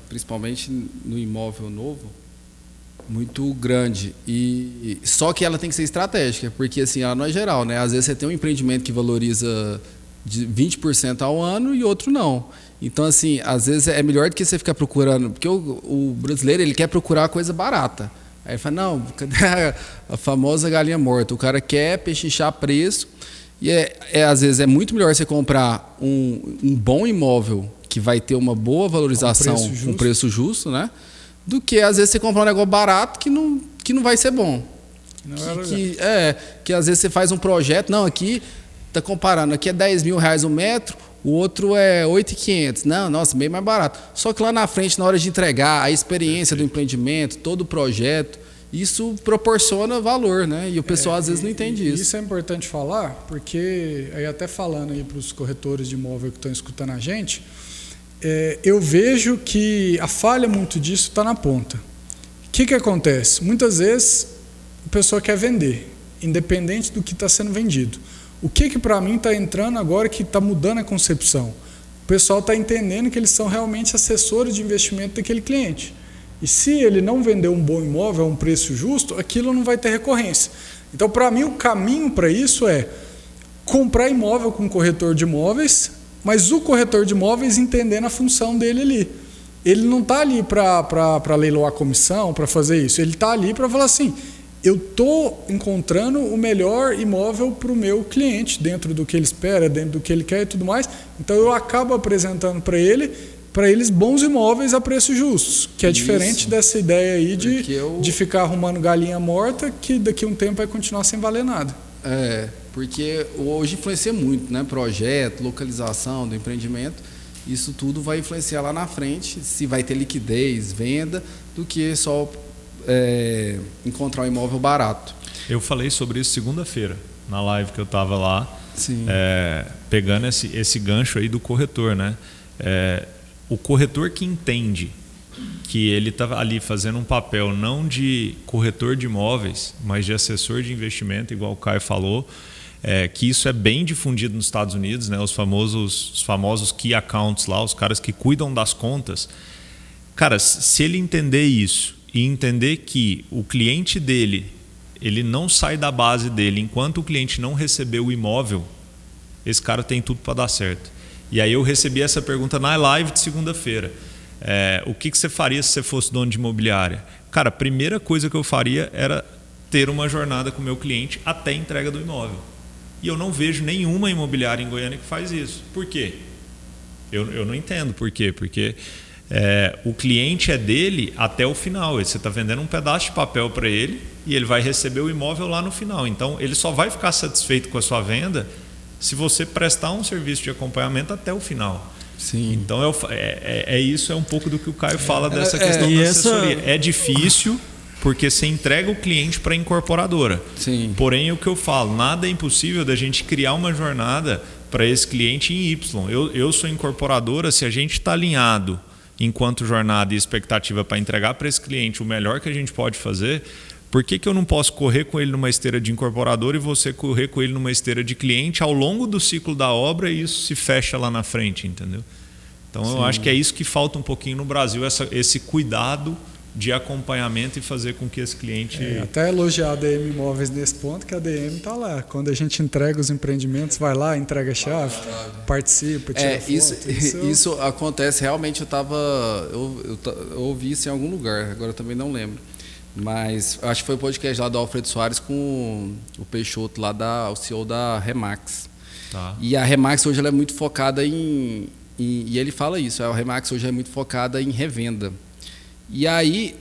[SPEAKER 1] principalmente no imóvel novo, muito grande. E só que ela tem que ser estratégica, porque assim, ela não é geral, né? Às vezes você tem um empreendimento que valoriza de 20% ao ano e outro não. Então, assim, às vezes é melhor do que você ficar procurando, porque o brasileiro, ele quer procurar coisa barata. Aí ele fala, não, cadê a famosa galinha morta? O cara quer pechinchar preço. E às vezes é muito melhor você comprar um bom imóvel que vai ter uma boa valorização, um preço justo, né? Do que às vezes você comprar um negócio barato que não vai ser bom. Que às vezes você faz um projeto, não, aqui tá comparando, aqui é 10 mil reais um metro, o outro é 8.500. Não, nossa, bem mais barato. Só que lá na frente, na hora de entregar, a experiência do empreendimento, todo o projeto, isso proporciona valor, né? E o pessoal às vezes não entende isso.
[SPEAKER 3] Isso é importante falar, porque, aí até falando aí para os corretores de imóvel que estão escutando a gente, eu vejo que a falha muito disso está na ponta. O que acontece? Muitas vezes a pessoa quer vender, independente do que está sendo vendido. O que para mim está entrando agora que está mudando a concepção? O pessoal está entendendo que eles são realmente assessores de investimento daquele cliente. E se ele não vender um bom imóvel a um preço justo, aquilo não vai ter recorrência. Então, para mim, o caminho para isso é comprar imóvel com um corretor de imóveis, mas o corretor de imóveis entendendo a função dele ali. Ele não está ali para leiloar a comissão, para fazer isso. Ele está ali para falar assim, eu estou encontrando o melhor imóvel para o meu cliente, dentro do que ele espera, dentro do que ele quer e tudo mais. Então, eu acabo apresentando para eles bons imóveis a preços justos, que é diferente dessa ideia aí de ficar arrumando galinha morta, que daqui a um tempo vai continuar sem valer nada.
[SPEAKER 1] Porque hoje influencia muito, né? Projeto, localização do empreendimento, isso tudo vai influenciar lá na frente, se vai ter liquidez, venda, do que só encontrar um imóvel barato.
[SPEAKER 4] Eu falei sobre isso segunda-feira, na live que eu estava lá, pegando esse gancho aí do corretor, né? O corretor que entende que ele está ali fazendo um papel não de corretor de imóveis, mas de assessor de investimento, igual o Caio falou, que isso é bem difundido nos Estados Unidos, né? Os famosos key accounts lá, os caras que cuidam das contas. Cara, se ele entender isso e entender que o cliente dele, ele não sai da base dele enquanto o cliente não receber o imóvel, esse cara tem tudo para dar certo. E aí eu recebi essa pergunta na live de segunda-feira. O que você faria se você fosse dono de imobiliária? Cara, a primeira coisa que eu faria era ter uma jornada com o meu cliente até a entrega do imóvel. E eu não vejo nenhuma imobiliária em Goiânia que faz isso. Por quê? Eu não entendo por quê. Porque o cliente é dele até o final. Você está vendendo um pedaço de papel para ele e ele vai receber o imóvel lá no final. Então, ele só vai ficar satisfeito com a sua venda se você prestar um serviço de acompanhamento até o final.
[SPEAKER 1] Sim.
[SPEAKER 4] Então, isso é um pouco do que o Caio fala dessa questão da assessoria. É difícil porque você entrega o cliente para a incorporadora.
[SPEAKER 1] Sim.
[SPEAKER 4] Porém, o que eu falo, nada é impossível da gente criar uma jornada para esse cliente em Y. Eu sou incorporadora, se a gente está alinhado enquanto jornada e expectativa para entregar para esse cliente o melhor que a gente pode fazer, Por que eu não posso correr com ele numa esteira de incorporador e você correr com ele numa esteira de cliente ao longo do ciclo da obra e isso se fecha lá na frente, entendeu? Então eu acho que é isso que falta um pouquinho no Brasil, esse cuidado de acompanhamento e fazer com que esse cliente...
[SPEAKER 3] até elogiar a DM Imóveis nesse ponto, que a DM está lá. Quando a gente entrega os empreendimentos, vai lá, entrega a chave, participa, tira foto.
[SPEAKER 1] Isso acontece realmente. Eu ouvi isso em algum lugar, agora eu também não lembro. Mas acho que foi o podcast lá do Alfredo Soares com o Peixoto, lá o CEO da Remax.
[SPEAKER 4] Tá.
[SPEAKER 1] E a Remax hoje ela é muito focada e ele fala isso, a Remax hoje é muito focada em revenda. E aí,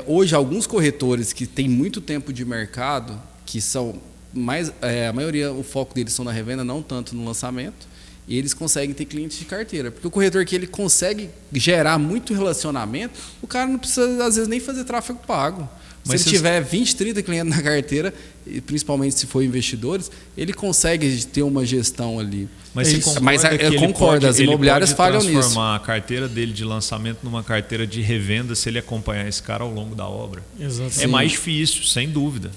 [SPEAKER 1] hoje, alguns corretores que têm muito tempo de mercado, que são mais, a maioria, o foco deles são na revenda, não tanto no lançamento, e eles conseguem ter clientes de carteira. Porque o corretor que ele consegue gerar muito relacionamento, o cara não precisa, às vezes, nem fazer tráfego pago.
[SPEAKER 4] Mas
[SPEAKER 1] se ele tiver 20, 30 clientes na carteira, e principalmente se for investidores, ele consegue ter uma gestão ali.
[SPEAKER 4] Mas você concorda
[SPEAKER 1] Mas
[SPEAKER 4] que
[SPEAKER 1] eu concordo, as imobiliárias falham nisso.
[SPEAKER 4] Ele pode transformar a carteira dele de lançamento numa carteira de revenda se ele acompanhar esse cara ao longo da obra.
[SPEAKER 2] Exatamente.
[SPEAKER 4] É mais difícil, sem dúvida.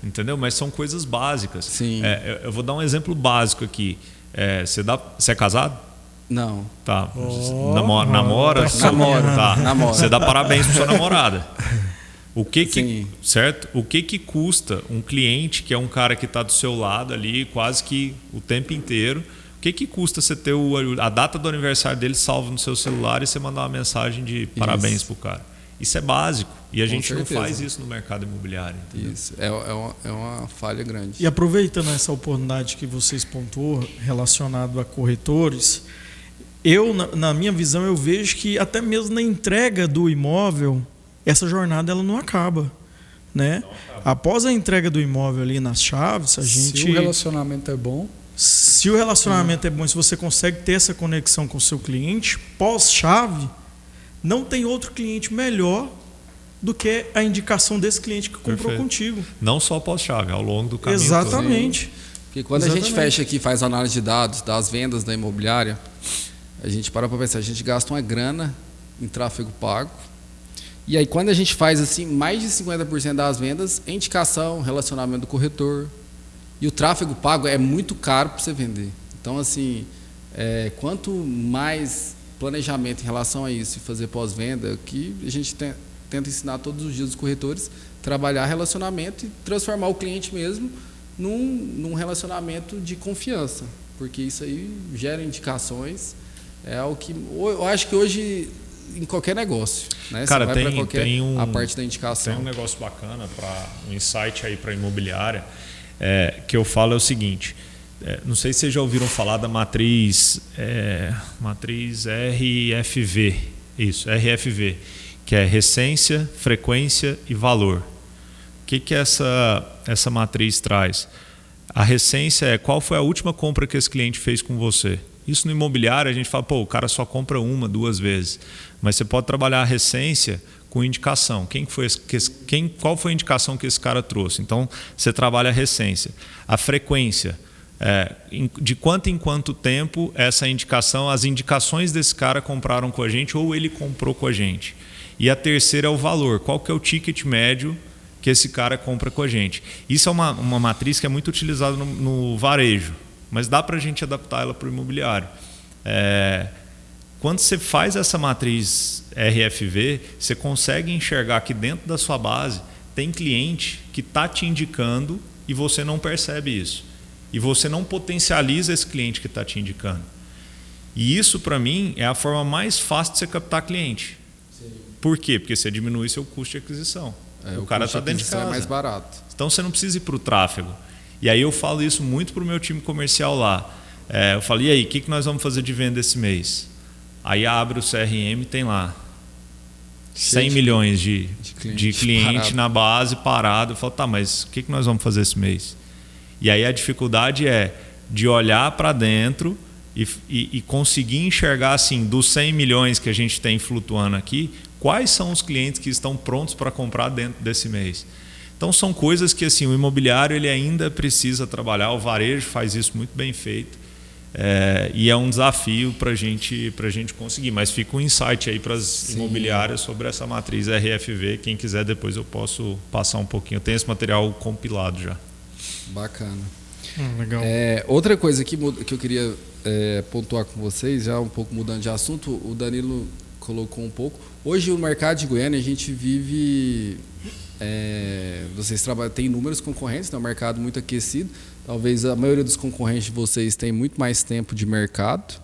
[SPEAKER 1] Entendeu?
[SPEAKER 4] Mas são coisas básicas.
[SPEAKER 1] Sim.
[SPEAKER 4] Eu vou dar um exemplo básico aqui. Você é casado?
[SPEAKER 1] Não.
[SPEAKER 4] Tá. Namora?
[SPEAKER 1] Namoro.
[SPEAKER 4] Tá.
[SPEAKER 1] Namoro.
[SPEAKER 4] Você dá parabéns para sua namorada. Certo? O que custa um cliente que é um cara que está do seu lado ali quase que o tempo inteiro? O que custa você ter a data do aniversário dele salvo no seu celular e você mandar uma mensagem de parabéns para o cara? Isso é básico. E a gente não faz isso no mercado imobiliário. Entendeu?
[SPEAKER 1] Isso. É uma falha grande.
[SPEAKER 2] E aproveitando essa oportunidade que vocês pontuou relacionado a corretores, na minha visão, eu vejo que até mesmo na entrega do imóvel, essa jornada ela não acaba, né? Após a entrega do imóvel ali nas chaves,
[SPEAKER 3] se o relacionamento é bom,
[SPEAKER 2] se você consegue ter essa conexão com o seu cliente, pós-chave, não tem outro cliente melhor do que a indicação desse cliente que comprou contigo.
[SPEAKER 4] Não só pós-chave, ao longo do caminho.
[SPEAKER 2] Exatamente.
[SPEAKER 1] Porque quando a gente fecha aqui, faz análise de dados das vendas da imobiliária, a gente para pensar, a gente gasta uma grana em tráfego pago. E aí, quando a gente faz assim, mais de 50% das vendas é indicação, relacionamento do corretor. E o tráfego pago é muito caro para você vender. Então, assim, quanto mais planejamento em relação a isso e fazer pós-venda, que a gente tenta ensinar todos os dias os corretores, trabalhar relacionamento e transformar o cliente mesmo num relacionamento de confiança. Porque isso aí gera indicações. É o que eu acho que hoje... em qualquer negócio, né?
[SPEAKER 4] Cara,
[SPEAKER 1] você vai a parte da indicação.
[SPEAKER 4] Tem um negócio bacana um insight aí para imobiliária que eu falo é o seguinte. Não sei se vocês já ouviram falar da matriz RFV, isso, RFV, que é recência, frequência e valor. O que essa matriz traz? A recência é qual foi a última compra que esse cliente fez com você. Isso no imobiliário a gente fala, o cara só compra 1, 2 vezes. Mas você pode trabalhar a recência com indicação. Qual foi a indicação que esse cara trouxe? Então, você trabalha a recência. A frequência, de quanto em quanto tempo essa indicação, as indicações desse cara compraram com a gente ou ele comprou com a gente. E a terceira é o valor. Qual que é o ticket médio que esse cara compra com a gente? Isso é uma matriz que é muito utilizada no varejo. Mas dá para a gente adaptar ela para o imobiliário. Quando você faz essa matriz RFV, você consegue enxergar que dentro da sua base tem cliente que está te indicando e você não percebe isso. E você não potencializa esse cliente que está te indicando. E isso, para mim, é a forma mais fácil de você captar cliente. Sim. Por quê? Porque você diminui seu custo de aquisição. O cara está dentro de casa.
[SPEAKER 1] É mais barato.
[SPEAKER 4] Então você não precisa ir para o tráfego. E aí eu falo isso muito para o meu time comercial lá. Eu falo, e aí, o que nós vamos fazer de venda esse mês? Aí abre o CRM, tem lá 100 milhões de cliente na base parado. Eu falo, tá, mas o que nós vamos fazer esse mês? E aí a dificuldade é de olhar para dentro e conseguir enxergar assim, dos 100 milhões que a gente tem flutuando aqui, quais são os clientes que estão prontos para comprar dentro desse mês. Então são coisas que assim, o imobiliário ele ainda precisa trabalhar, o varejo faz isso muito bem feito. E é um desafio para a gente conseguir. Mas fica um insight aí para as imobiliárias sobre essa matriz RFV. Quem quiser, depois eu posso passar um pouquinho. Eu tenho esse material compilado já.
[SPEAKER 1] Bacana.
[SPEAKER 2] Legal.
[SPEAKER 1] Outra coisa que eu queria pontuar com vocês, já um pouco mudando de assunto, o Danilo colocou um pouco. Hoje, no mercado de Goiânia, a gente vive... vocês têm inúmeros concorrentes, é um mercado muito aquecido. Talvez a maioria dos concorrentes de vocês tem muito mais tempo de mercado.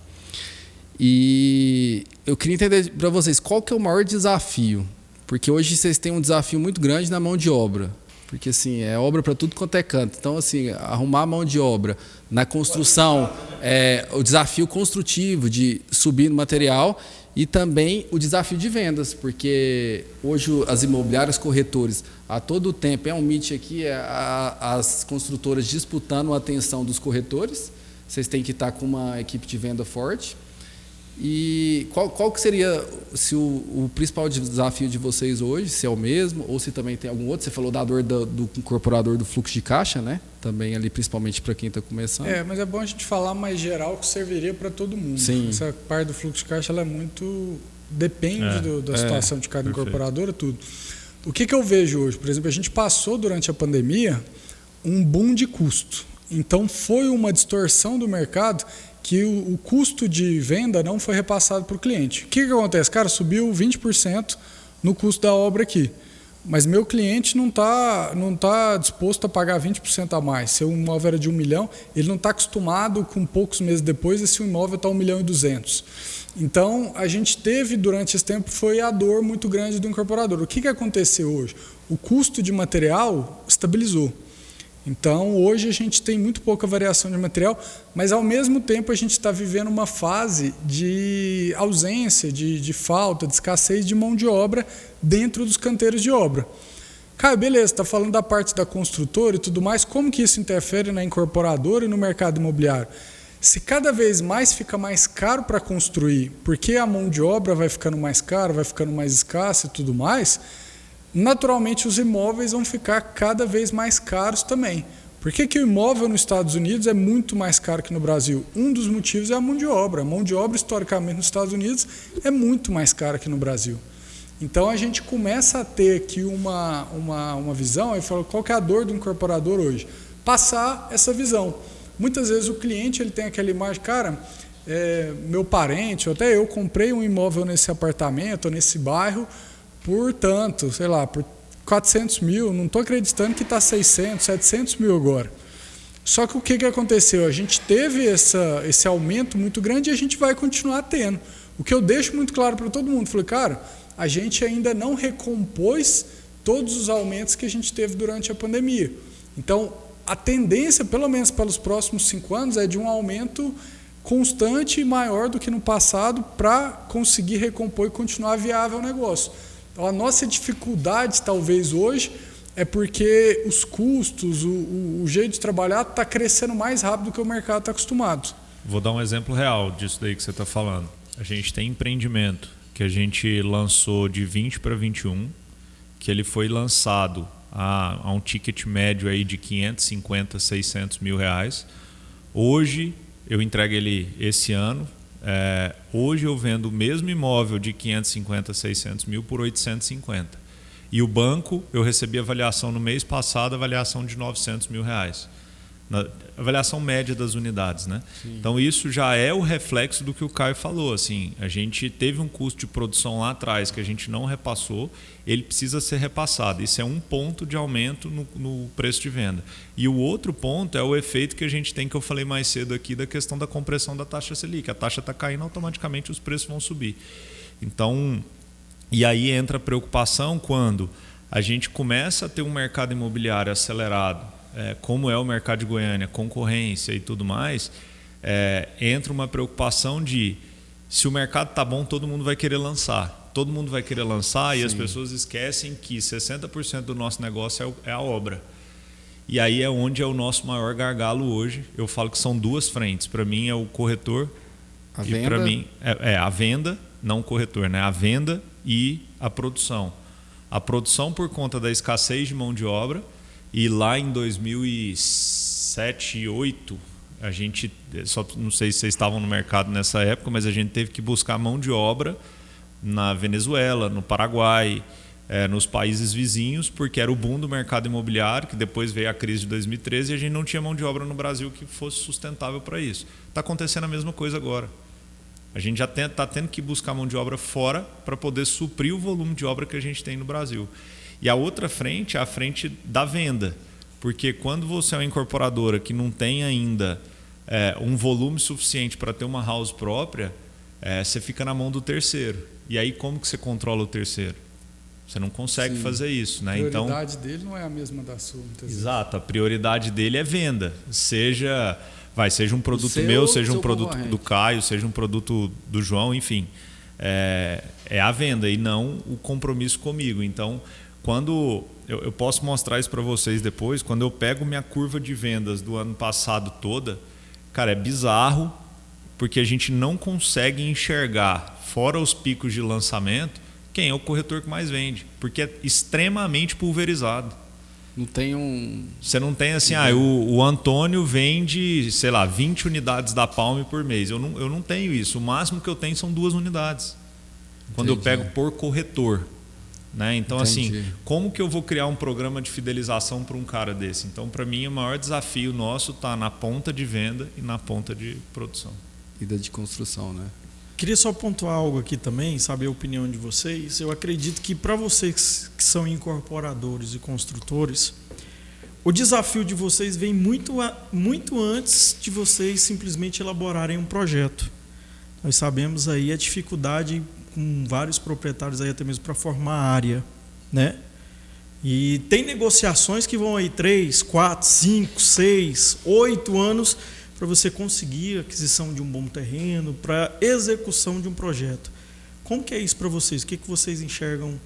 [SPEAKER 1] E eu queria entender para vocês qual que é o maior desafio. Porque hoje vocês têm um desafio muito grande na mão de obra. Porque assim, é obra para tudo quanto é canto. Então, assim, arrumar a mão de obra na construção, o desafio construtivo de subir no material e também o desafio de vendas, porque hoje as imobiliárias corretores, a todo tempo, é um mito aqui, as construtoras disputando a atenção dos corretores. Vocês têm que estar com uma equipe de venda forte. E qual que seria se o principal desafio de vocês hoje, se é o mesmo, ou se também tem algum outro? Você falou da dor do incorporador do fluxo de caixa, né? Também ali, principalmente para quem está começando.
[SPEAKER 3] Mas é bom a gente falar mais geral, que serviria para todo mundo.
[SPEAKER 1] Sim.
[SPEAKER 3] Essa parte do fluxo de caixa, ela é muito... Depende da situação de cada incorporadora, tudo. O que eu vejo hoje? Por exemplo, a gente passou durante a pandemia um boom de custo. Então, foi uma distorção do mercado que o custo de venda não foi repassado para o cliente. O que acontece? Cara, subiu 20% no custo da obra aqui. Mas meu cliente não tá disposto a pagar 20% a mais. Se o imóvel era de 1 milhão, ele não está acostumado com poucos meses depois, esse imóvel está 1,2 milhões. Então, a gente teve, durante esse tempo, foi a dor muito grande do incorporador. O que aconteceu hoje? O custo de material estabilizou. Então, hoje a gente tem muito pouca variação de material, mas ao mesmo tempo a gente está vivendo uma fase de ausência, de falta, de escassez de mão de obra dentro dos canteiros de obra. Cara, beleza, está falando da parte da construtora e tudo mais, como que isso interfere na incorporadora e no mercado imobiliário? Se cada vez mais fica mais caro para construir, porque a mão de obra vai ficando mais cara, vai ficando mais escassa e tudo mais, naturalmente os imóveis vão ficar cada vez mais caros também. Por que o imóvel nos Estados Unidos é muito mais caro que no Brasil? Um dos motivos é a mão de obra. A mão de obra, historicamente, nos Estados Unidos é muito mais cara que no Brasil. Então, a gente começa a ter aqui uma visão, e fala, qual que é a dor do incorporador hoje? Passar essa visão. Muitas vezes o cliente ele tem aquela imagem, cara, meu parente, ou até eu comprei um imóvel nesse apartamento, ou nesse bairro, por tanto, sei lá, por 400 mil, não estou acreditando que está 600, 700 mil agora. Só que o que aconteceu? A gente teve esse aumento muito grande e a gente vai continuar tendo. O que eu deixo muito claro para todo mundo, falei, cara, a gente ainda não recompôs todos os aumentos que a gente teve durante a pandemia. Então, a tendência, pelo menos pelos próximos 5 anos, é de um aumento constante e maior do que no passado para conseguir recompor e continuar viável o negócio. A nossa dificuldade, talvez, hoje, é porque os custos, o jeito de trabalhar está crescendo mais rápido do que o mercado está acostumado.
[SPEAKER 4] Vou dar um exemplo real disso daí que você está falando. A gente tem empreendimento que a gente lançou de 20 para 21, que ele foi lançado a um ticket médio aí de 550, 600 mil reais. Hoje, eu entrego ele esse ano. Hoje eu vendo o mesmo imóvel de 550, 600 mil por 850. E o banco, eu recebi avaliação no mês passado, avaliação de 900 mil reais. Avaliação média das unidades, né? Sim. Então isso já é o reflexo do que o Caio falou. Assim, a gente teve um custo de produção lá atrás que a gente não repassou, ele precisa ser repassado. Isso é um ponto de aumento no preço de venda. E o outro ponto é o efeito que a gente tem, que eu falei mais cedo aqui, da questão da compressão da taxa Selic. A taxa está caindo, automaticamente os preços vão subir. Então, e aí entra a preocupação quando a gente começa a ter um mercado imobiliário acelerado, como é o mercado de Goiânia, concorrência e tudo mais, entra uma preocupação de, se o mercado está bom, todo mundo vai querer lançar. Todo mundo vai querer lançar. Sim. E as pessoas esquecem que 60% do nosso negócio é a obra. E aí é onde é o nosso maior gargalo hoje. Eu falo que são 2 frentes. Para mim é o corretor.
[SPEAKER 1] A venda?
[SPEAKER 4] Para mim a venda, não o corretor, né? A venda e a produção. A produção por conta da escassez de mão de obra. E lá em 2007, 2008, A gente, só não sei se vocês estavam no mercado nessa época, mas a gente teve que buscar mão de obra na Venezuela, no Paraguai, nos países vizinhos, porque era o boom do mercado imobiliário, que depois veio a crise de 2013 e a gente não tinha mão de obra no Brasil que fosse sustentável para isso. Está acontecendo a mesma coisa agora. A gente já está tendo que buscar mão de obra fora para poder suprir o volume de obra que a gente tem no Brasil. E a outra frente é a frente da venda, porque quando você é uma incorporadora que não tem ainda um volume suficiente para ter uma house própria, você fica na mão do terceiro. E aí como que você controla o terceiro? Você não consegue fazer isso, né?
[SPEAKER 3] A prioridade dele não é a mesma da sua.
[SPEAKER 4] Exato, a prioridade dele é venda. Seja um produto meu, seja um produto do Caio, seja um produto do João, enfim. É a venda e não o compromisso comigo. Então, quando eu posso mostrar isso para vocês depois, quando eu pego minha curva de vendas do ano passado toda, cara, é bizarro, porque a gente não consegue enxergar, fora os picos de lançamento, quem é o corretor que mais vende, porque é extremamente pulverizado.
[SPEAKER 1] Não tem
[SPEAKER 4] Você não tem assim, o Antônio vende, sei lá, 20 unidades da Palme por mês. Eu não tenho isso. O máximo que eu tenho são 2 unidades. Quando eu pego por corretor. Né? Então, assim, como que eu vou criar um programa de fidelização para um cara desse? Então, para mim, o maior desafio nosso está na ponta de venda e na ponta de produção.
[SPEAKER 1] E da de construção, né?
[SPEAKER 2] Queria só pontuar algo aqui também, saber a opinião de vocês. Eu acredito que para vocês que são incorporadores e construtores, o desafio de vocês vem muito antes de vocês simplesmente elaborarem um projeto. Nós sabemos aí a dificuldade com vários proprietários aí até mesmo para formar área, né? E tem negociações que vão aí 3, 4, 5, 6, 8 anos para você conseguir a aquisição de um bom terreno, para execução de um projeto. Como que é isso para vocês? O que vocês enxergam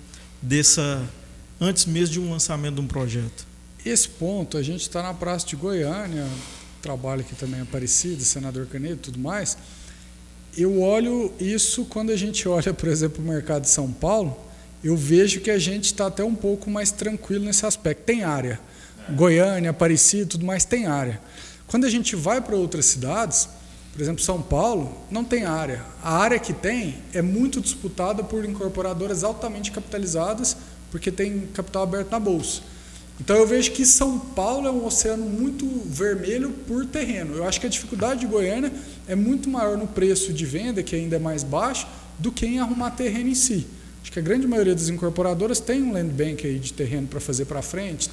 [SPEAKER 2] antes mesmo de um lançamento de um projeto?
[SPEAKER 3] Esse ponto, a gente está na Praça de Goiânia, trabalho aqui também é Aparecida, Senador Canedo e tudo mais. Eu olho isso quando a gente olha, por exemplo, o mercado de São Paulo, eu vejo que a gente está até um pouco mais tranquilo nesse aspecto. Tem área. Goiânia, Aparecida, tudo mais tem área. Quando a gente vai para outras cidades, por exemplo, São Paulo, não tem área. A área que tem é muito disputada por incorporadoras altamente capitalizadas, porque tem capital aberto na bolsa. Então eu vejo que São Paulo é um oceano muito vermelho por terreno. Eu acho que a dificuldade de Goiânia é muito maior no preço de venda, que ainda é mais baixo, do que em arrumar terreno em si. Acho que a grande maioria das incorporadoras tem um land bank aí de terreno para fazer para frente,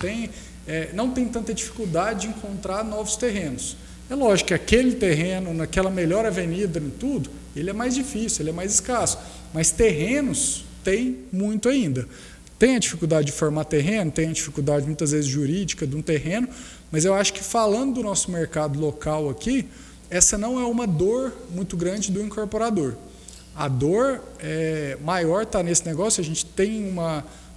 [SPEAKER 3] não tem tanta dificuldade de encontrar novos terrenos. É lógico que aquele terreno, naquela melhor avenida e tudo, ele é mais difícil, ele é mais escasso. Mas terrenos tem muito ainda. Tem a dificuldade de formar terreno, tem a dificuldade muitas vezes jurídica de um terreno, mas eu acho que falando do nosso mercado local aqui, essa não é uma dor muito grande do incorporador. A dor maior está nesse negócio, a gente tem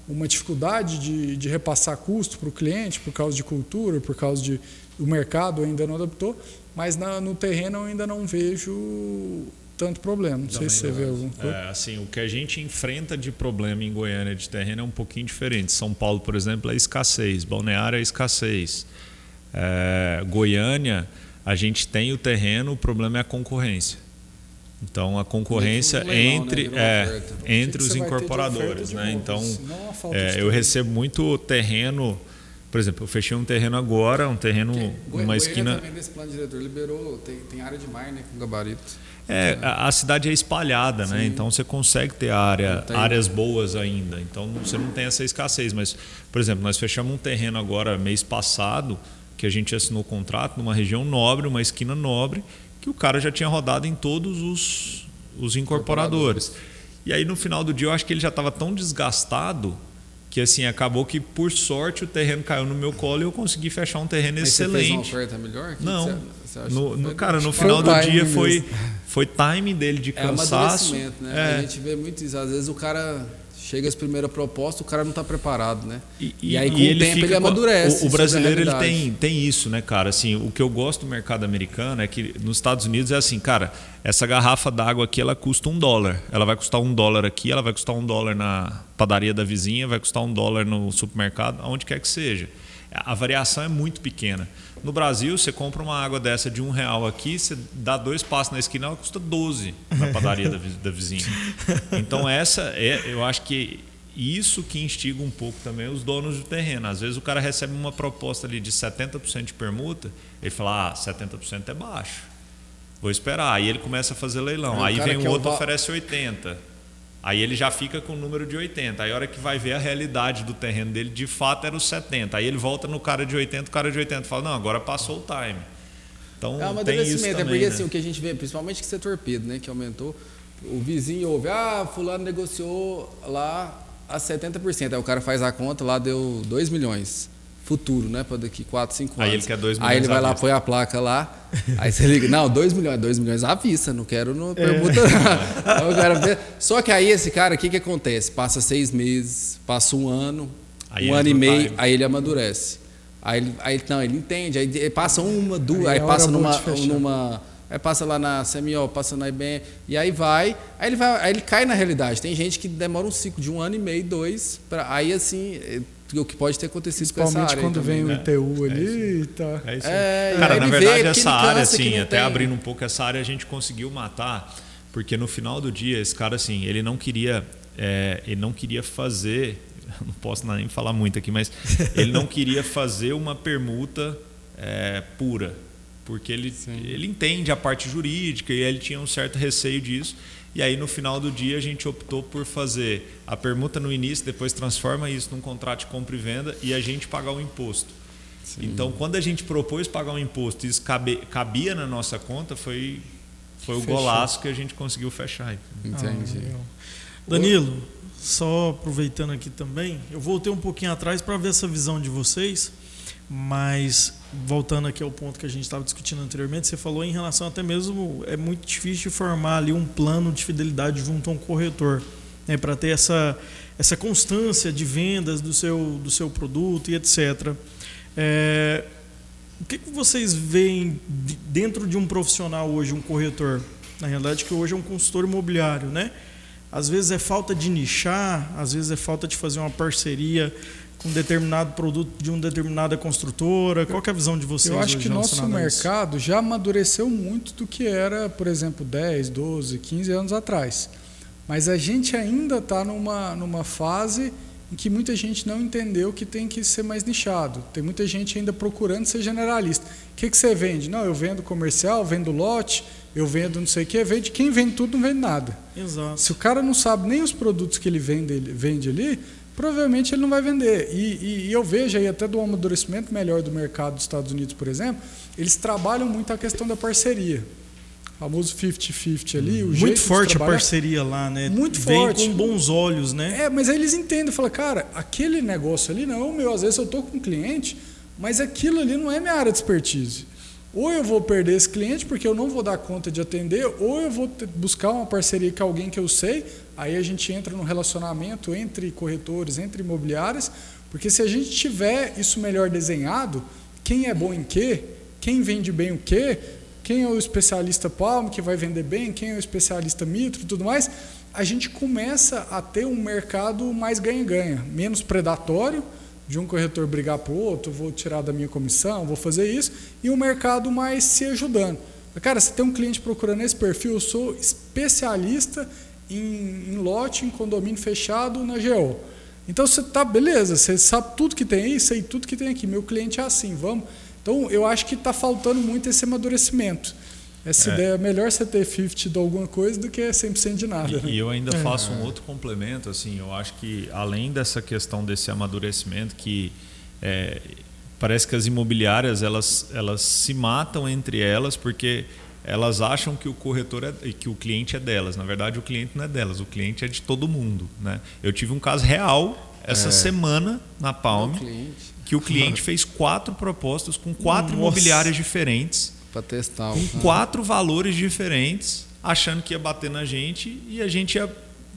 [SPEAKER 3] uma dificuldade de repassar custo para o cliente por causa de cultura, por causa de o mercado ainda não adaptou, mas no terreno eu ainda não vejo tanto problema. Não sei se você vê alguma coisa.
[SPEAKER 4] Assim, o que a gente enfrenta de problema em Goiânia de terreno é um pouquinho diferente. São Paulo, por exemplo, é escassez. Balneário é escassez. Goiânia, a gente tem o terreno, o problema é a concorrência. Então, a concorrência entre os incorporadores. Né? Então, eu recebo muito terreno. Por exemplo, eu fechei um terreno agora, numa esquina.
[SPEAKER 1] Também desse plano diretor liberou, tem área de mar, né, com gabarito.
[SPEAKER 4] A cidade é espalhada, né? Então você consegue ter áreas boas ainda. Então você não tem essa escassez. Mas, por exemplo, nós fechamos um terreno agora, mês passado, que a gente assinou o contrato numa região nobre, uma esquina nobre, que o cara já tinha rodado em todos os incorporadores. E aí no final do dia eu acho que ele já estava tão desgastado que assim, acabou que por sorte o terreno caiu no meu colo e eu consegui fechar um terreno excelente.
[SPEAKER 1] Você fez uma oferta melhor?
[SPEAKER 4] Não. Cara, no final do dia foi timing dele de cansaço.
[SPEAKER 1] Né? A gente vê muito isso. Às vezes o cara chega às primeiras propostas, o cara não está preparado, né? E aí com o tempo ele amadurece.
[SPEAKER 4] O brasileiro ele tem isso, né, cara? Assim, o que eu gosto do mercado americano é que nos Estados Unidos é assim, cara, essa garrafa d'água aqui ela custa $1. Ela vai custar $1 aqui, ela vai custar $1 na padaria da vizinha, vai custar $1 no supermercado, aonde quer que seja. a variação é muito pequena. No Brasil, você compra uma água dessa de R$1 aqui, você dá 2 passos na esquina, ela custa 12 na padaria da vizinha. Então eu acho que isso que instiga um pouco também os donos do terreno. Às vezes o cara recebe uma proposta ali de 70% de permuta, ele fala, 70% é baixo, vou esperar. Aí ele começa a fazer leilão, aí vem o outro oferece 80%. Aí ele já fica com o número de 80. Aí a hora que vai ver a realidade do terreno dele, de fato era o 70. Aí ele volta no cara de 80, o cara de 80 fala, não, agora passou o time. Então tem isso também,
[SPEAKER 1] é porque
[SPEAKER 4] né?
[SPEAKER 1] assim, o que a gente vê, principalmente que setor torpedo, né, que aumentou, o vizinho ouve, fulano negociou lá a 70%. Aí o cara faz a conta, lá deu 2 milhões. Futuro, né? Para daqui 4, 5 anos.
[SPEAKER 4] Aí ele quer 2 milhões.
[SPEAKER 1] Aí ele vai lá, põe a placa lá. Aí você liga, não, 2 milhões à vista, não quero no permuta. Não. Eu quero ver. Só que aí esse cara, o que acontece? Passa 6 meses, passa um ano,
[SPEAKER 4] aí
[SPEAKER 1] um ano e meio, aí ele amadurece. Aí ele entende, aí ele passa uma, duas, aí passa numa. Aí passa lá na CMO, passa na IBM, e aí ele cai na realidade. Tem gente que demora um ciclo de 1 ano e meio, 2, aí assim. O que pode ter acontecido com essa área.
[SPEAKER 3] Quando vem o ITU ali, tá.
[SPEAKER 4] É isso aí. Cara, na verdade, essa área, assim, até abrindo um pouco essa área, a gente conseguiu matar, porque no final do dia, esse cara, assim, ele não queria fazer, não posso nem falar muito aqui, mas ele não queria fazer uma permuta pura, porque ele entende a parte jurídica e ele tinha um certo receio disso. E aí, no final do dia, a gente optou por fazer a permuta no início, depois transforma isso num contrato de compra e venda e a gente pagar o imposto. Sim. Então, quando a gente propôs pagar um imposto e isso cabia na nossa conta, foi o golaço que a gente conseguiu fechar.
[SPEAKER 1] Entendi.
[SPEAKER 2] Danilo, só aproveitando aqui também, eu voltei um pouquinho atrás para ver essa visão de vocês, mas voltando aqui ao ponto que a gente estava discutindo anteriormente, você falou em relação até mesmo, é muito difícil formar ali um plano de fidelidade junto a um corretor, né, para ter essa constância de vendas do seu produto e etc. O que vocês veem dentro de um profissional hoje, um corretor? Na realidade, que hoje é um consultor imobiliário, né? Às vezes é falta de nichar, às vezes é falta de fazer uma parceria com um determinado produto de uma determinada construtora. Qual que é a visão de vocês?
[SPEAKER 3] Eu acho que nosso mercado já amadureceu muito do que era, por exemplo, 10, 12, 15 anos atrás. Mas a gente ainda está numa fase em que muita gente não entendeu que tem que ser mais nichado. Tem muita gente ainda procurando ser generalista. O que você vende? Não, eu vendo comercial, vendo lote, eu vendo não sei o quê. Quem vende tudo não vende nada.
[SPEAKER 2] Exato.
[SPEAKER 3] Se o cara não sabe nem os produtos que ele vende ali, provavelmente ele não vai vender. E eu vejo aí até do amadurecimento melhor do mercado dos Estados Unidos, por exemplo, eles trabalham muito a questão da parceria. O famoso 50-50 ali.
[SPEAKER 2] Muito forte a parceria lá, né?
[SPEAKER 3] Muito forte.
[SPEAKER 2] Vem com bons olhos, né?
[SPEAKER 3] Mas aí eles entendem, falam, cara, aquele negócio ali não é o meu. Às vezes eu estou com um cliente, mas aquilo ali não é minha área de expertise. Ou eu vou perder esse cliente porque eu não vou dar conta de atender, ou eu vou buscar uma parceria com alguém que eu sei. Aí a gente entra num relacionamento entre corretores, entre imobiliárias, porque se a gente tiver isso melhor desenhado, quem é bom em quê, quem vende bem o quê, quem é o especialista Palm que vai vender bem, quem é o especialista Mitro e tudo mais, a gente começa a ter um mercado mais ganha-ganha, menos predatório, de um corretor brigar para o outro, vou tirar da minha comissão, vou fazer isso, e um mercado mais se ajudando. Cara, você tem um cliente procurando esse perfil, eu sou especialista em lote, em condomínio fechado na GO. Então você tá, beleza, você sabe tudo que tem aí, sei tudo que tem aqui, meu cliente é assim, vamos. Então eu acho que está faltando muito esse amadurecimento. Essa ideia é melhor você ter 50% de alguma coisa do que 100% de nada.
[SPEAKER 4] E eu ainda faço um outro complemento, assim, eu acho que além dessa questão desse amadurecimento, que parece que as imobiliárias elas se matam entre elas porque elas acham que o corretor que o cliente é delas. Na verdade, o cliente não é delas, o cliente é de todo mundo, né? Eu tive um caso real essa semana na Palm, que o cliente fez 4 propostas com 4 imobiliárias diferentes.
[SPEAKER 1] Para testar.
[SPEAKER 4] Com 4 valores diferentes, achando que ia bater na gente e a gente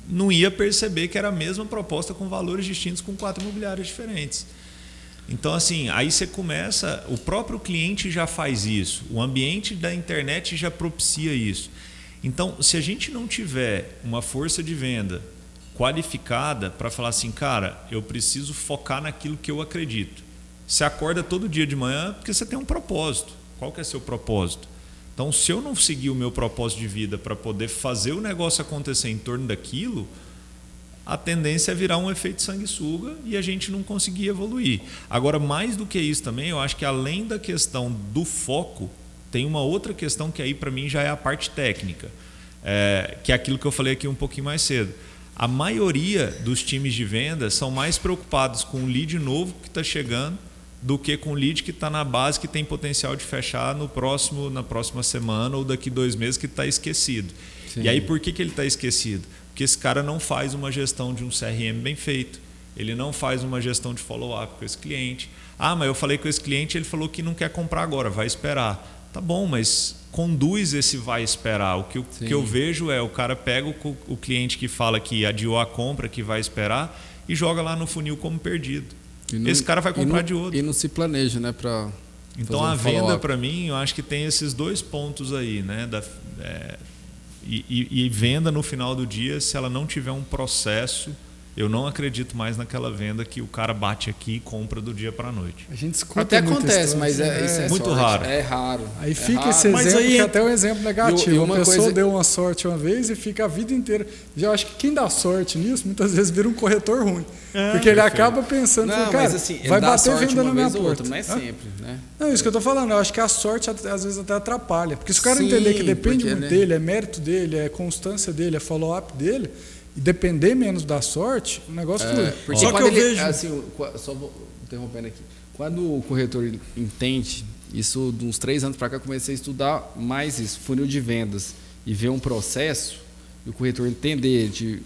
[SPEAKER 4] não ia perceber que era a mesma proposta com valores distintos com 4 imobiliárias diferentes. Então, assim, aí você começa, o próprio cliente já faz isso, o ambiente da internet já propicia isso. Então, se a gente não tiver uma força de venda qualificada para falar assim, cara, eu preciso focar naquilo que eu acredito. Você acorda todo dia de manhã porque você tem um propósito. Qual que é seu propósito? Então, se eu não seguir o meu propósito de vida para poder fazer o negócio acontecer em torno daquilo, a tendência é virar um efeito sanguessuga e a gente não conseguir evoluir. Agora, mais do que isso também, eu acho que além da questão do foco, tem uma outra questão que aí para mim já é a parte técnica, que é aquilo que eu falei aqui um pouquinho mais cedo. A maioria dos times de vendas são mais preocupados com o lead novo que está chegando do que com o lead que está na base, que tem potencial de fechar na próxima semana ou daqui 2 meses, que está esquecido. Sim. E aí por que ele está esquecido? Porque esse cara não faz uma gestão de um CRM bem feito, ele não faz uma gestão de follow-up com esse cliente. Mas eu falei com esse cliente, ele falou que não quer comprar agora, vai esperar. Tá bom, mas conduz esse vai esperar. O que eu vejo é o cara pega o cliente que fala que adiou a compra, que vai esperar, e joga lá no funil como perdido. Esse cara vai comprar de outro.
[SPEAKER 1] E não se planeja, né?
[SPEAKER 4] Então a venda, para mim, eu acho que tem esses 2 pontos aí, né? E venda no final do dia, se ela não tiver um processo, eu não acredito mais naquela venda que o cara bate aqui e compra do dia para a noite.
[SPEAKER 3] A gente escuta
[SPEAKER 1] até acontece,
[SPEAKER 3] história,
[SPEAKER 1] mas
[SPEAKER 3] isso
[SPEAKER 1] é
[SPEAKER 4] muito
[SPEAKER 1] sorte.
[SPEAKER 4] raro.
[SPEAKER 1] É raro.
[SPEAKER 3] Aí fica
[SPEAKER 1] raro.
[SPEAKER 3] esse exemplo, que é até um exemplo negativo. Uma pessoa deu uma sorte uma vez e fica a vida inteira. Já acho que quem dá sorte nisso, muitas vezes vira um corretor ruim. Porque ele acaba pensando,
[SPEAKER 1] não,
[SPEAKER 3] cara,
[SPEAKER 1] mas assim,
[SPEAKER 3] vai bater venda na minha porta.
[SPEAKER 1] Não é sempre, né?
[SPEAKER 3] Não, isso que eu tô falando, eu acho que a sorte às vezes até atrapalha. Porque se o cara
[SPEAKER 1] Sim,
[SPEAKER 3] entender que depende muito
[SPEAKER 1] né?
[SPEAKER 3] dele, é mérito dele, é constância dele, é follow-up dele, e depender menos da sorte, o negócio flui.
[SPEAKER 1] Porque
[SPEAKER 2] só que eu vejo...
[SPEAKER 1] Assim, só vou interrompendo aqui. Quando o corretor entende, isso de uns 3 anos para cá, eu comecei a estudar mais isso, funil de vendas, e ver um processo, e o corretor entender de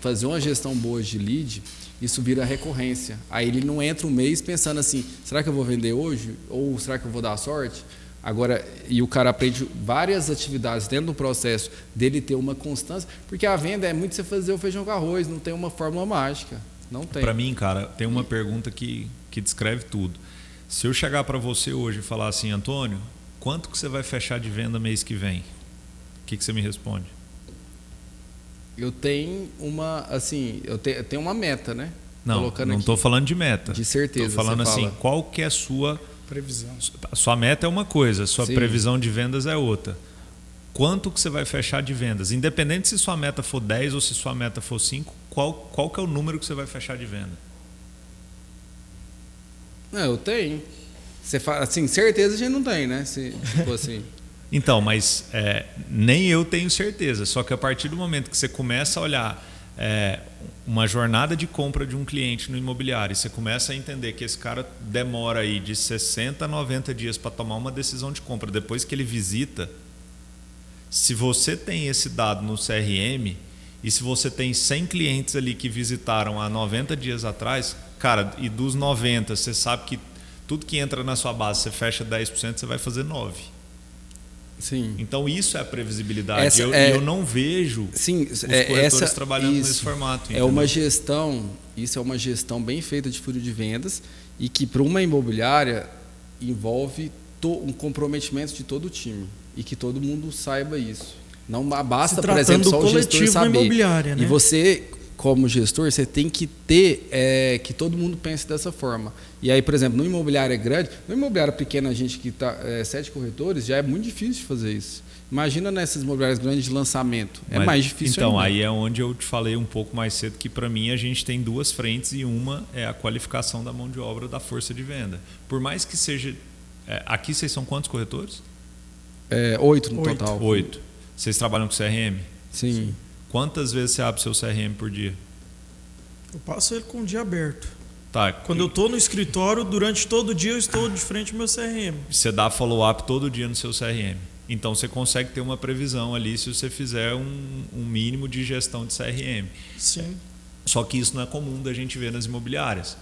[SPEAKER 1] fazer uma gestão boa de lead, isso vira recorrência. Aí ele não entra um mês pensando assim, será que eu vou vender hoje? Ou será que eu vou dar sorte? Agora, e o cara aprende várias atividades dentro do processo dele ter uma constância, porque a venda é muito você fazer o feijão com arroz, não tem uma fórmula mágica. Não tem.
[SPEAKER 4] Para mim, cara, tem uma pergunta que descreve tudo. Se eu chegar para você hoje e falar assim, Antônio, quanto que você vai fechar de venda mês que vem? O que você me responde?
[SPEAKER 1] Eu tenho eu tenho uma meta, né?
[SPEAKER 4] Não estou falando de meta.
[SPEAKER 1] De certeza.
[SPEAKER 4] Estou falando assim, qual que é a sua
[SPEAKER 3] previsão?
[SPEAKER 4] A sua meta é uma coisa, a sua
[SPEAKER 1] Sim.
[SPEAKER 4] previsão de vendas é outra. Quanto que você vai fechar de vendas? Independente se sua meta for 10 ou se sua meta for 5, qual que é o número que você vai fechar de venda?
[SPEAKER 1] Não, eu tenho. Você fala, assim, certeza a gente não tem, né? Tipo assim.
[SPEAKER 4] Então, mas nem eu tenho certeza. Só que a partir do momento que você começa a olhar uma jornada de compra de um cliente no imobiliário, e você começa a entender que esse cara demora aí de 60 a 90 dias para tomar uma decisão de compra depois que ele visita, se você tem esse dado no CRM e se você tem 100 clientes ali que visitaram há 90 dias atrás, cara, e dos 90 você sabe que tudo que entra na sua base você fecha 10%, você vai fazer 9%.
[SPEAKER 1] Sim.
[SPEAKER 4] Então isso é a previsibilidade. Eu não vejo os corretores trabalhando nesse formato.
[SPEAKER 1] Entendeu? É uma gestão, isso é uma gestão bem feita de funil de vendas e que para uma imobiliária envolve um comprometimento de todo o time e que todo mundo saiba isso. Não basta, por exemplo, só o gestor saber.
[SPEAKER 2] Imobiliária, né?
[SPEAKER 1] E você, como gestor, você tem que ter que todo mundo pense dessa forma. E aí, por exemplo, no imobiliário grande, no imobiliário pequeno, a gente que está 7 corretores, já é muito difícil de fazer isso. Imagina nessas imobiliárias grandes de lançamento. É mais difícil
[SPEAKER 4] então,
[SPEAKER 1] ainda.
[SPEAKER 4] Aí é onde eu te falei um pouco mais cedo que, para mim, a gente tem 2 frentes e uma é a qualificação da mão de obra da força de venda. Por mais que seja... aqui vocês são quantos corretores?
[SPEAKER 1] 8 no total.
[SPEAKER 4] 8. Vocês trabalham com CRM?
[SPEAKER 1] Sim.
[SPEAKER 4] Quantas vezes você abre seu CRM por dia?
[SPEAKER 2] Eu passo ele com o dia aberto.
[SPEAKER 4] Tá.
[SPEAKER 2] Quando eu estou no escritório, durante todo o dia eu estou de frente ao meu CRM.
[SPEAKER 4] Você dá follow-up todo dia no seu CRM. Então você consegue ter uma previsão ali se você fizer um mínimo de gestão de CRM.
[SPEAKER 2] Sim.
[SPEAKER 4] Só que isso não é comum da gente ver nas imobiliárias.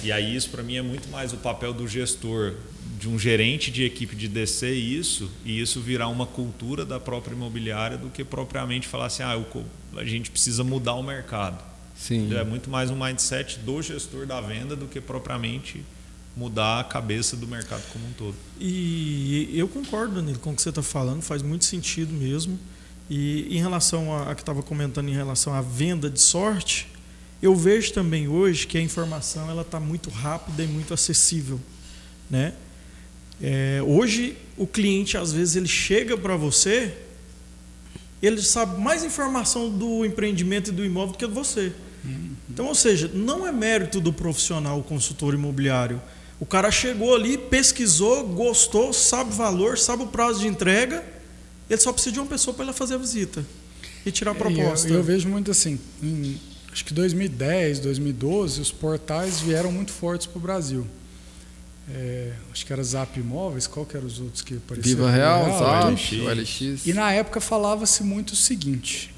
[SPEAKER 4] E aí isso para mim é muito mais o papel do gestor, de um gerente de equipe de descer isso e isso virar uma cultura da própria imobiliária do que propriamente falar assim, a gente precisa mudar o mercado.
[SPEAKER 1] Sim.
[SPEAKER 4] É muito mais um mindset do gestor da venda do que propriamente mudar a cabeça do mercado como um todo.
[SPEAKER 2] E eu concordo, Danilo, com o que você está falando, faz muito sentido mesmo. E em relação a que estava comentando em relação à venda de sorte, Eu vejo também hoje que a informação ela está muito rápida e muito acessível, né? Hoje o cliente às vezes ele chega para você, ele sabe mais informação do empreendimento e do imóvel do que você. Então, ou seja, não é mérito do profissional, o consultor imobiliário. O cara chegou ali, pesquisou, gostou, sabe o valor, sabe o prazo de entrega, ele só precisa de uma pessoa para ele fazer a visita e tirar a proposta.
[SPEAKER 3] Eu vejo muito assim, acho que 2010, 2012, os portais vieram muito fortes para o Brasil. Acho que era Zap Imóveis, qual que eram os outros que apareciam?
[SPEAKER 1] Viva Real,
[SPEAKER 3] Zap,
[SPEAKER 1] OLX.
[SPEAKER 3] E na época falava-se muito o seguinte: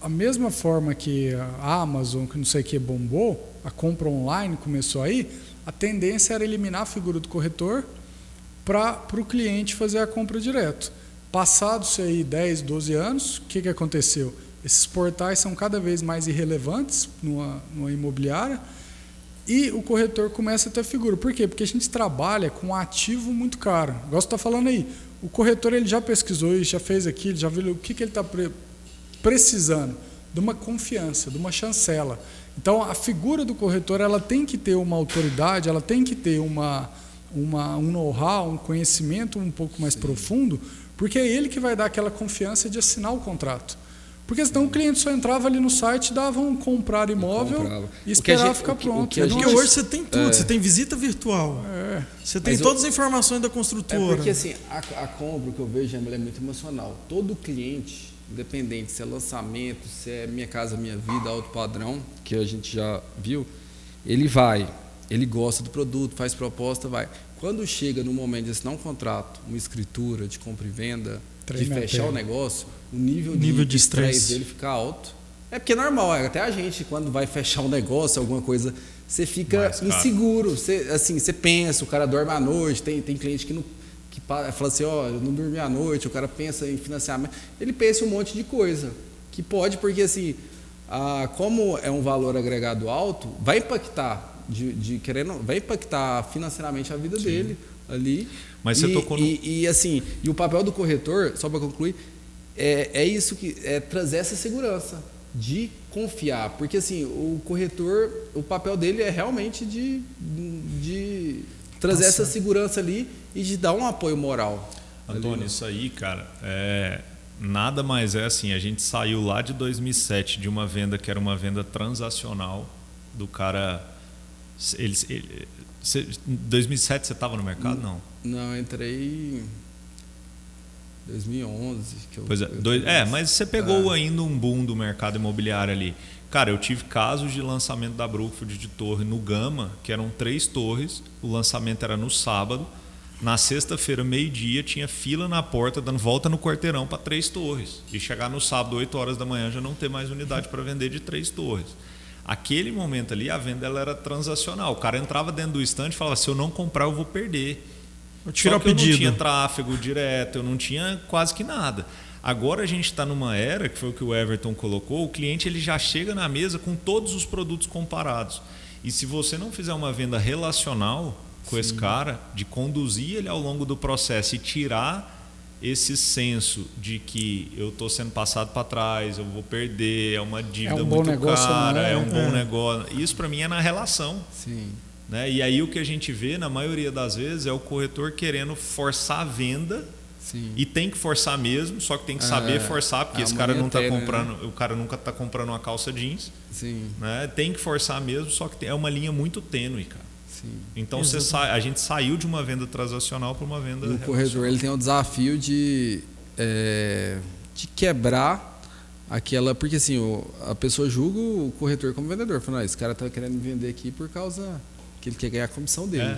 [SPEAKER 3] a mesma forma que a Amazon, que não sei o que, bombou, a compra online começou aí, a tendência era eliminar a figura do corretor para o cliente fazer a compra direto. Passados aí 10, 12 anos, o que aconteceu? Esses portais são cada vez mais irrelevantes numa imobiliária e o corretor começa a ter figura. Por quê? Porque a gente trabalha com um ativo muito caro. Igual você está falando aí, o corretor ele já pesquisou, ele já fez aquilo, já viu o que ele está precisando de uma confiança, de uma chancela. Então, a figura do corretor ela tem que ter uma autoridade, ela tem que ter um know-how, um conhecimento um pouco mais profundo, porque é ele que vai dar aquela confiança de assinar o contrato. Porque senão o cliente só entrava ali no site, dava um comprar imóvel e esperava ficar pronto.
[SPEAKER 2] Porque hoje você tem tudo, você tem visita virtual, você tem todas as informações da construtora.
[SPEAKER 1] Porque assim, a compra, que eu vejo, ela é muito emocional. Todo cliente, independente se é lançamento, se é Minha Casa Minha Vida, alto padrão, que a gente já viu, ele gosta do produto, faz proposta, vai. Quando chega no momento de assinar um contrato, uma escritura de compra e venda, de fechar o negócio, o nível de estresse dele fica alto. É porque é normal, até a gente, quando vai fechar um negócio, alguma coisa, você fica inseguro, você pensa, o cara dorme à noite, tem cliente que fala assim, eu não dormi à noite, o cara pensa em financiamento, ele pensa em um monte de coisa, que pode, porque assim, como é um valor agregado alto, vai impactar, vai impactar financeiramente a vida dele ali.
[SPEAKER 4] Mas você tocou no...
[SPEAKER 1] assim, e o papel do corretor, só para concluir, é isso que é trazer essa segurança de confiar, porque assim, o corretor, o papel dele é realmente de trazer essa segurança ali e de dar um apoio moral.
[SPEAKER 4] Antônio, isso aí, cara, nada mais assim, a gente saiu lá de 2007 de uma venda que era uma venda transacional do cara. Em 2007 você estava no mercado?
[SPEAKER 1] Não, eu entrei em 2011.
[SPEAKER 4] Mas você pegou ainda um boom do mercado imobiliário ali. Cara, eu tive casos de lançamento da Brookfield de torre no Gama, que eram 3 torres, o lançamento era no sábado, na sexta-feira, meio-dia, tinha fila na porta, dando volta no quarteirão para 3 torres. E chegar no sábado, 8 horas da manhã, já não ter mais unidade para vender de 3 torres. Aquele momento ali, a venda ela era transacional. O cara entrava dentro do estande e falava, se eu não comprar, eu vou perder. Eu não tinha tráfego direto, eu não tinha quase que nada. Agora a gente está numa era, que foi o que o Everton colocou, o cliente ele já chega na mesa com todos os produtos comparados. E se você não fizer uma venda relacional com esse cara, de conduzir ele ao longo do processo e tirar esse senso de que eu estou sendo passado para trás, eu vou perder, é uma dívida muito cara, é um bom negócio. Isso para mim é na relação.
[SPEAKER 1] Sim.
[SPEAKER 4] Né? E aí o que a gente vê, na maioria das vezes, é o corretor querendo forçar a venda.
[SPEAKER 1] Sim.
[SPEAKER 4] E tem que forçar mesmo, só que tem que saber forçar, porque esse cara não está comprando, o cara nunca está comprando uma calça jeans.
[SPEAKER 1] Sim.
[SPEAKER 4] Né? Tem que forçar mesmo, só que é uma linha muito tênue, cara.
[SPEAKER 1] Sim.
[SPEAKER 4] Então a gente saiu de uma venda transacional para uma venda.
[SPEAKER 1] O corretor ele tem o desafio de quebrar aquela, porque assim a pessoa julga o corretor como vendedor, falando, esse cara está querendo vender aqui por causa que ele quer ganhar a comissão dele.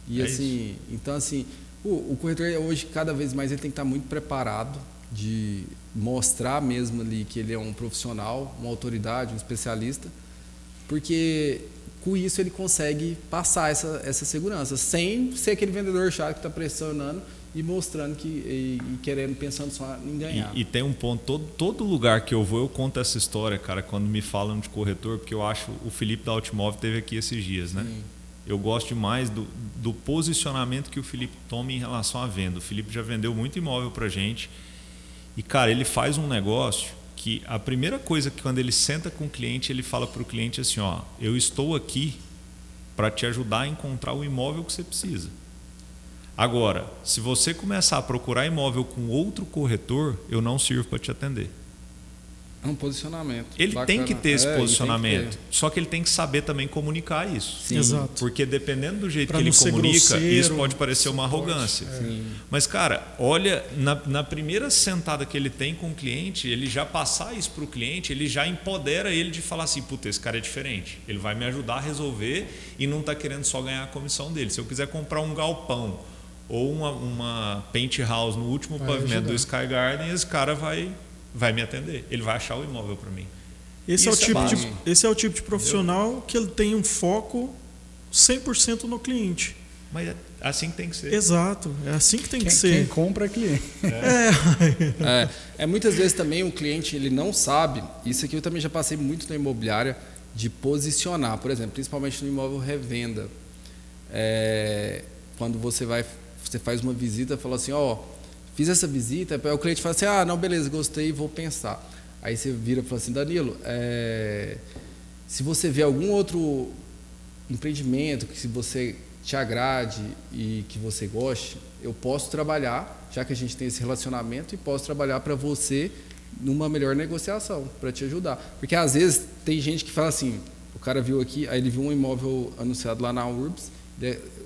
[SPEAKER 1] E assim, isso. Então assim, o corretor hoje cada vez mais ele tem que estar muito preparado de mostrar mesmo ali que ele é um profissional, uma autoridade, um especialista, porque com isso ele consegue passar essa segurança, sem ser aquele vendedor chato que está pressionando e mostrando e querendo, pensando só em ganhar.
[SPEAKER 4] E tem um ponto, todo lugar que eu vou eu conto essa história, cara, quando me falam de corretor, porque eu acho, o Felipe da Altmove teve aqui esses dias, né? Sim. Eu gosto demais do posicionamento que o Felipe toma em relação à venda. O Felipe já vendeu muito imóvel pra gente e, cara, ele faz um negócio que a primeira coisa que quando ele senta com o cliente, ele fala para o cliente assim, ó, eu estou aqui para te ajudar a encontrar o imóvel que você precisa. Agora, se você começar a procurar imóvel com outro corretor, eu não sirvo para te atender.
[SPEAKER 1] É um posicionamento.
[SPEAKER 4] Ele
[SPEAKER 1] bacana.
[SPEAKER 4] tem que ter esse posicionamento,
[SPEAKER 1] que ter.
[SPEAKER 4] só que ele tem que saber também comunicar isso.
[SPEAKER 1] Sim.
[SPEAKER 2] Exato.
[SPEAKER 4] Porque dependendo do jeito
[SPEAKER 2] Pra
[SPEAKER 4] que ele
[SPEAKER 2] não ser
[SPEAKER 4] comunica,
[SPEAKER 2] grosseiro,
[SPEAKER 4] isso pode parecer uma
[SPEAKER 2] isso pode,
[SPEAKER 4] arrogância.
[SPEAKER 1] Sim.
[SPEAKER 4] Mas, cara, olha, na primeira sentada que ele tem com o cliente, ele já passar isso para o cliente, ele já empodera ele de falar assim, puta, esse cara é diferente. Ele vai me ajudar a resolver e não está querendo só ganhar a comissão dele. Se eu quiser comprar um galpão ou uma penthouse no último pavimento do Sky Garden, esse cara vai me atender. Ele vai achar o imóvel para mim.
[SPEAKER 2] Esse é o tipo de profissional, entendeu? Que ele tem um foco 100% no cliente.
[SPEAKER 4] Mas é assim que tem que ser.
[SPEAKER 2] Exato, é assim que tem que ser.
[SPEAKER 3] Quem compra é cliente.
[SPEAKER 1] Muitas vezes também o cliente ele não sabe, isso aqui eu também já passei muito na imobiliária, de posicionar, por exemplo, principalmente no imóvel revenda. Quando você faz uma visita, fala assim, fiz essa visita, aí o cliente fala assim, não, beleza, gostei, vou pensar. Aí você vira e fala assim, Danilo, se você vê algum outro empreendimento que se você te agrade e que você goste, eu posso trabalhar, já que a gente tem esse relacionamento, e posso trabalhar para você numa melhor negociação, para te ajudar. Porque às vezes tem gente que fala assim, o cara viu aqui, aí ele viu um imóvel anunciado lá na Urbs,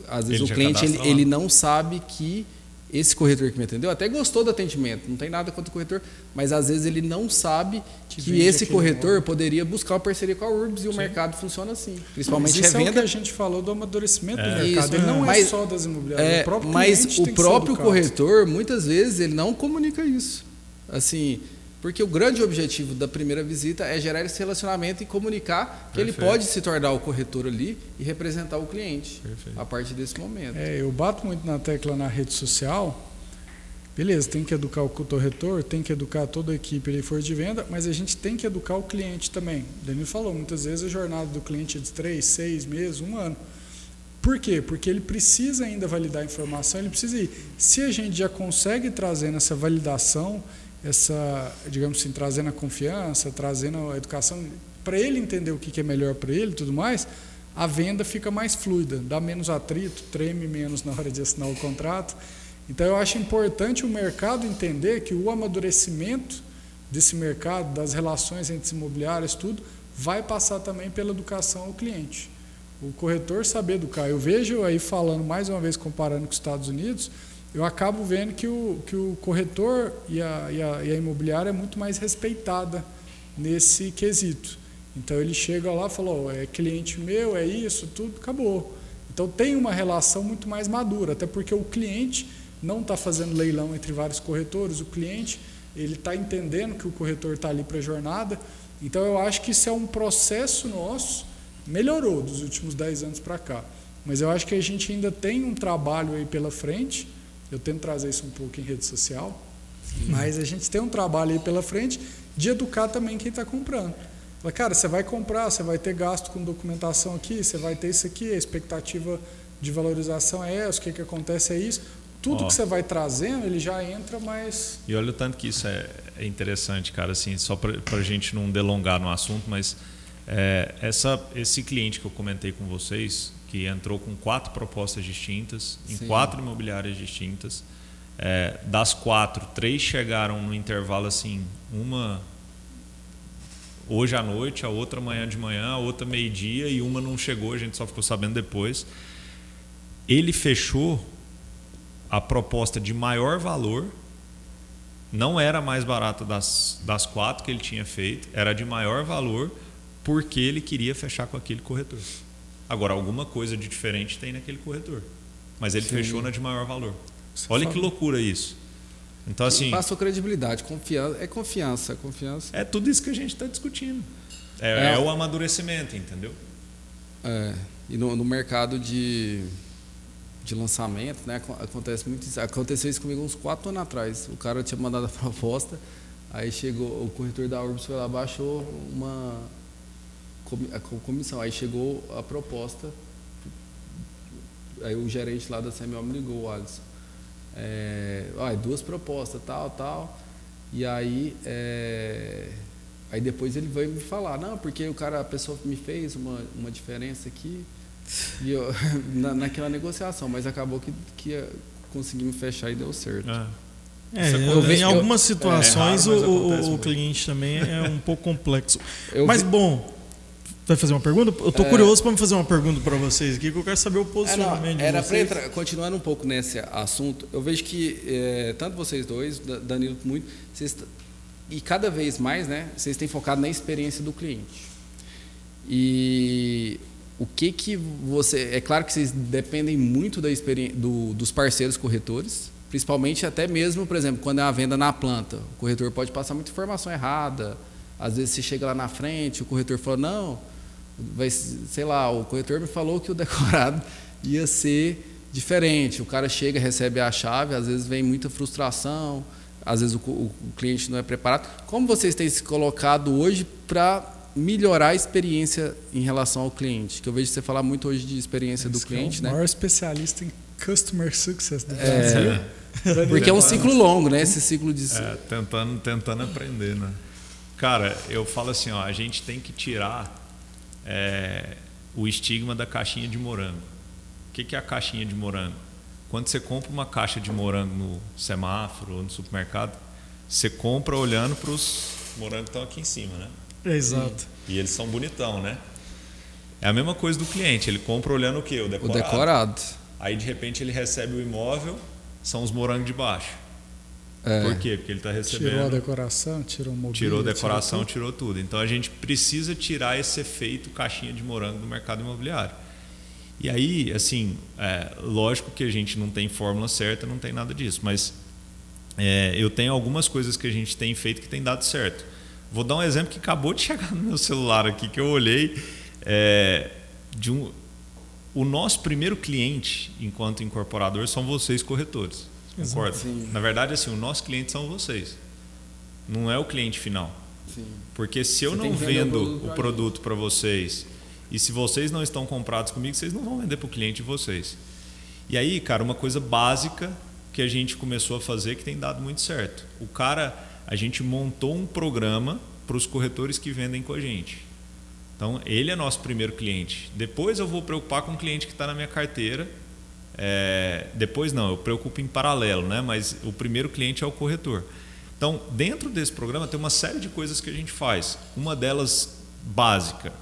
[SPEAKER 1] às vezes o cliente ele não sabe que esse corretor que me atendeu até gostou do atendimento, não tem nada contra o corretor, mas às vezes ele não sabe que esse corretor poderia buscar uma parceria com a Urbs e o mercado funciona assim. Principalmente
[SPEAKER 3] mas isso
[SPEAKER 1] revenda.
[SPEAKER 3] é o que a gente falou do amadurecimento do mercado.
[SPEAKER 1] Isso,
[SPEAKER 3] ele não é só das imobiliárias.
[SPEAKER 1] Mas o próprio corretor, muitas vezes, ele não comunica isso. Assim, porque o grande objetivo da primeira visita é gerar esse relacionamento e comunicar que ele pode se tornar o corretor ali e representar o cliente a partir desse momento.
[SPEAKER 3] Eu bato muito na tecla na rede social. Beleza, tem que educar o corretor, tem que educar toda a equipe ali for de venda, mas a gente tem que educar o cliente também. O Danilo falou, muitas vezes a jornada do cliente é de 3, 6 meses, 1 ano. Por quê? Porque ele precisa ainda validar a informação, ele precisa ir. Se a gente já consegue trazer essa validação, digamos assim, trazendo a confiança, trazendo a educação, para ele entender o que é melhor para ele e tudo mais, a venda fica mais fluida, dá menos atrito, treme menos na hora de assinar o contrato. Então eu acho importante o mercado entender que o amadurecimento desse mercado, das relações entre as imobiliárias, tudo, vai passar também pela educação ao cliente. O corretor saber educar. Eu vejo aí, falando mais uma vez, comparando com os Estados Unidos, eu acabo vendo que o corretor e a imobiliária é muito mais respeitada nesse quesito. Então ele chega lá e fala, é cliente meu, é isso, tudo, acabou. Então tem uma relação muito mais madura, até porque o cliente não está fazendo leilão entre vários corretores, o cliente ele está entendendo que o corretor está ali para a jornada. Então eu acho que isso é um processo nosso, melhorou dos últimos 10 anos para cá, mas eu acho que a gente ainda tem um trabalho aí pela frente. Eu tento trazer isso um pouco em rede social, mas a gente tem um trabalho aí pela frente de educar também quem está comprando. Fala, cara, você vai comprar, você vai ter gasto com documentação aqui, você vai ter isso aqui, a expectativa de valorização é essa, o que acontece é isso. Tudo que você vai trazendo, ele já entra mais...
[SPEAKER 4] E olha o tanto que isso é interessante, cara, assim, só para a gente não delongar no assunto, mas esse cliente que eu comentei com vocês, que entrou com 4 propostas distintas, em 4 imobiliárias distintas. Das 4, 3 chegaram no intervalo assim, uma hoje à noite, a outra amanhã de manhã, a outra meio-dia, e uma não chegou, a gente só ficou sabendo depois. Ele fechou a proposta de maior valor, não era mais barata das 4 que ele tinha feito, era de maior valor, porque ele queria fechar com aquele corretor. Agora, alguma coisa de diferente tem naquele corretor. Mas ele fechou na de maior valor. Olha que loucura isso. Então, assim...
[SPEAKER 1] Passou credibilidade, confiança.
[SPEAKER 4] É tudo isso que a gente está discutindo. É o amadurecimento, entendeu?
[SPEAKER 1] E no mercado de lançamento, né, acontece muito isso. Aconteceu isso comigo uns 4 anos atrás. O cara tinha mandado a proposta, aí chegou, o corretor da Urbs foi lá, baixou a comissão, aí chegou a proposta, aí o gerente lá da CMO me ligou, o Alisson, 2 propostas, tal, E aí, aí depois ele veio me falar, não, porque a pessoa me fez uma diferença aqui, e eu, naquela negociação, mas acabou que conseguimos fechar e deu certo.
[SPEAKER 2] Em algumas situações o cliente também é um pouco complexo. Mas bom, vai fazer uma pergunta? Eu estou curioso para me fazer uma pergunta para vocês aqui, que eu quero saber o posicionamento de vocês.
[SPEAKER 1] Continuando um pouco nesse assunto, eu vejo que tanto vocês dois, Danilo, muito, e cada vez mais, né, vocês têm focado na experiência do cliente. E o que você... É claro que vocês dependem muito da experiência dos parceiros corretores, principalmente até mesmo, por exemplo, quando é uma venda na planta. O corretor pode passar muita informação errada. Às vezes você chega lá na frente, o corretor fala, não, sei lá, o corretor me falou que o decorado ia ser diferente. O cara chega, recebe a chave, às vezes vem muita frustração, às vezes o cliente não é preparado. Como vocês têm se colocado hoje para melhorar a experiência em relação ao cliente? Que eu vejo você falar muito hoje de experiência do cliente, né?
[SPEAKER 3] O maior especialista em Customer Success do Brasil.
[SPEAKER 1] Porque é um ciclo longo, né? Esse ciclo de...
[SPEAKER 4] Tentando aprender, né? Cara, eu falo assim, ó, a gente tem que tirar o estigma da caixinha de morango. O que é a caixinha de morango? Quando você compra uma caixa de morango no semáforo ou no supermercado, você compra olhando para os morangos que estão aqui em cima, né?
[SPEAKER 2] Exato.
[SPEAKER 4] E eles são bonitão, né? É a mesma coisa do cliente, ele compra olhando o quê? O decorado.
[SPEAKER 1] O decorado.
[SPEAKER 4] Aí de repente ele recebe o imóvel, são os morangos de baixo. Por quê? Porque ele está recebendo...
[SPEAKER 3] Tirou a decoração, tirou o mobília.
[SPEAKER 4] Tirou a decoração, tirou tudo. Então a gente precisa tirar esse efeito caixinha de morango do mercado imobiliário. E aí, assim, lógico que a gente não tem fórmula certa, não tem nada disso, mas eu tenho algumas coisas que a gente tem feito que tem dado certo. Vou dar um exemplo que acabou de chegar no meu celular aqui, que eu olhei o nosso primeiro cliente, enquanto incorporador, são vocês, corretores. Concorda?
[SPEAKER 1] Sim.
[SPEAKER 4] Na verdade, assim, o nosso cliente são vocês. Não é o cliente final.
[SPEAKER 1] Sim.
[SPEAKER 4] Porque se eu não vendo o produto para vocês e se vocês não estão comprados comigo, vocês não vão vender para o cliente de vocês. E aí, cara, uma coisa básica que a gente começou a fazer que tem dado muito certo. A gente montou um programa para os corretores que vendem com a gente. Então, ele é nosso primeiro cliente. Depois eu vou preocupar com o cliente que está na minha carteira. Depois não, eu preocupo em paralelo, né? Mas o primeiro cliente é o corretor. Então, dentro desse programa tem uma série de coisas que a gente faz. Uma delas básica,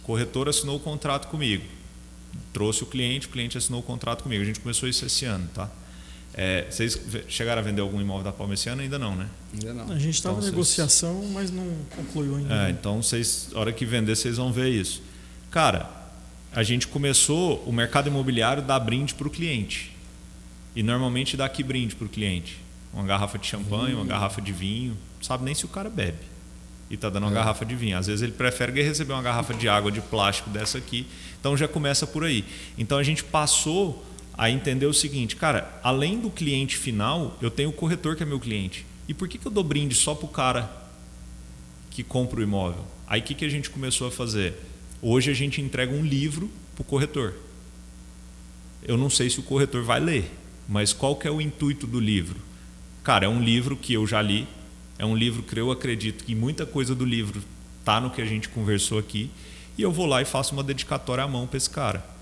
[SPEAKER 4] o corretor assinou o contrato comigo. Trouxe o cliente assinou o contrato comigo. A gente começou isso esse ano, tá? Vocês chegaram a vender algum imóvel da Palma esse ano? Ainda não, né?
[SPEAKER 1] Ainda não.
[SPEAKER 2] A gente estava em negociação, mas não concluiu ainda.
[SPEAKER 4] Então, a hora que vender, vocês vão ver isso. Cara, a gente começou o mercado imobiliário dar brinde para o cliente. E normalmente dá que brinde para o cliente? Uma garrafa de champanhe, uma garrafa de vinho. Não sabe nem se o cara bebe. E está dando uma garrafa de vinho. Às vezes ele prefere receber uma garrafa de água de plástico dessa aqui. Então já começa por aí. Então a gente passou a entender o seguinte, cara, além do cliente final, eu tenho o corretor que é meu cliente. E por que eu dou brinde só para o cara que compra o imóvel? Aí o que a gente começou a fazer? Hoje a gente entrega um livro para o corretor. Eu não sei se o corretor vai ler, mas qual que é o intuito do livro? Cara, é um livro que eu já li, é um livro que eu acredito que muita coisa do livro está no que a gente conversou aqui, e eu vou lá e faço uma dedicatória à mão para esse cara.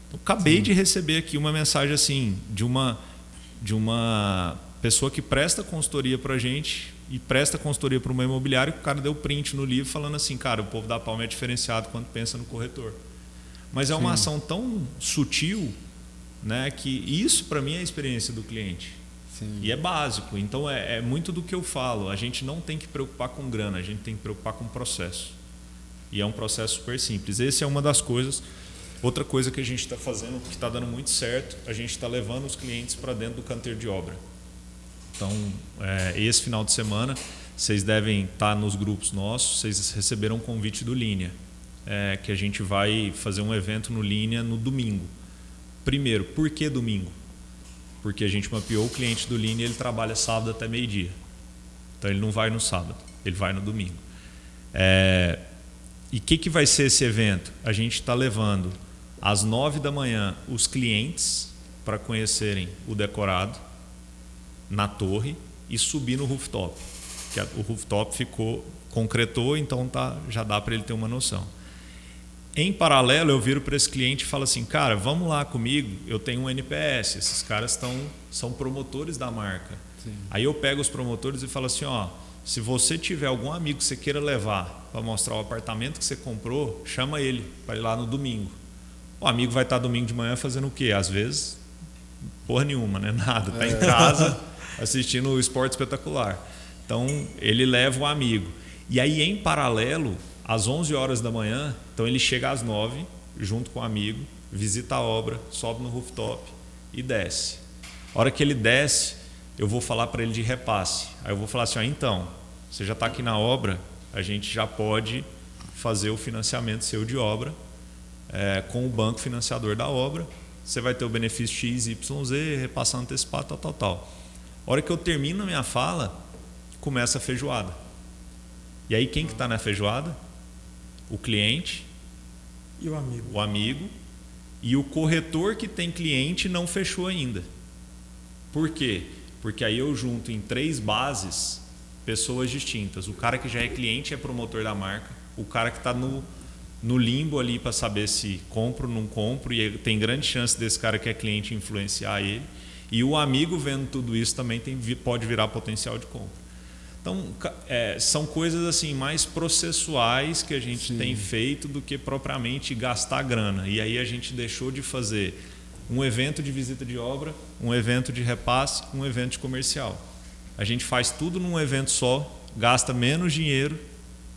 [SPEAKER 4] Então, acabei de receber aqui uma mensagem assim, de uma pessoa que presta consultoria para a gente e presta consultoria para uma imobiliária, que o cara deu print no livro falando assim, cara, o povo da Palma é diferenciado quando pensa no corretor. Mas é uma ação tão sutil, né, que isso para mim é a experiência do cliente.
[SPEAKER 1] Sim.
[SPEAKER 4] E é básico. Então é muito do que eu falo. A gente não tem que preocupar com grana, a gente tem que preocupar com o processo. E é um processo super simples. Essa é uma das coisas. Outra coisa que a gente está fazendo, que está dando muito certo, a gente está levando os clientes para dentro do canteiro de obra. Então, esse final de semana, vocês devem estar nos grupos nossos, vocês receberam um convite do Linea, que a gente vai fazer um evento no Linea no domingo. Primeiro, por que domingo? Porque a gente mapeou o cliente do Linea e ele trabalha sábado até meio-dia. Então, ele não vai no sábado, ele vai no domingo. E o que vai ser esse evento? A gente está levando às 9 da manhã os clientes para conhecerem o decorado na torre e subir no rooftop. que o rooftop concretou, então já dá para ele ter uma noção. Em paralelo, eu viro para esse cliente e falo assim, cara, vamos lá comigo, eu tenho um NPS, esses caras são promotores da marca. Sim. Aí eu pego os promotores e falo assim, se você tiver algum amigo que você queira levar para mostrar o apartamento que você comprou, chama ele para ir lá no domingo. O amigo vai estar domingo de manhã fazendo o quê? Às vezes, porra nenhuma, né? Nada, está em casa assistindo o Esporte Espetacular. Então, ele leva o amigo. E aí, em paralelo, às 11 horas da manhã, então ele chega às 9, junto com o amigo, visita a obra, sobe no rooftop e desce. A hora que ele desce, eu vou falar para ele de repasse. Aí eu vou falar assim, então, você já está aqui na obra, a gente já pode fazer o financiamento seu de obra com o banco financiador da obra. Você vai ter o benefício X, Y, Z, repassar antecipado, tal. A hora que eu termino a minha fala, começa a feijoada. E aí quem que está na feijoada? O cliente
[SPEAKER 2] e o amigo.
[SPEAKER 4] O amigo e o corretor que tem cliente não fechou ainda. Por quê? Porque aí eu junto em 3 bases pessoas distintas. O cara que já é cliente é promotor da marca. O cara que está no limbo ali para saber se compro ou não compro. E tem grande chance desse cara que é cliente influenciar ele. E o amigo vendo tudo isso também pode virar potencial de compra. Então, são coisas assim mais processuais que a gente tem feito do que propriamente gastar grana. E aí a gente deixou de fazer um evento de visita de obra, um evento de repasse, um evento de comercial. A gente faz tudo num evento só, gasta menos dinheiro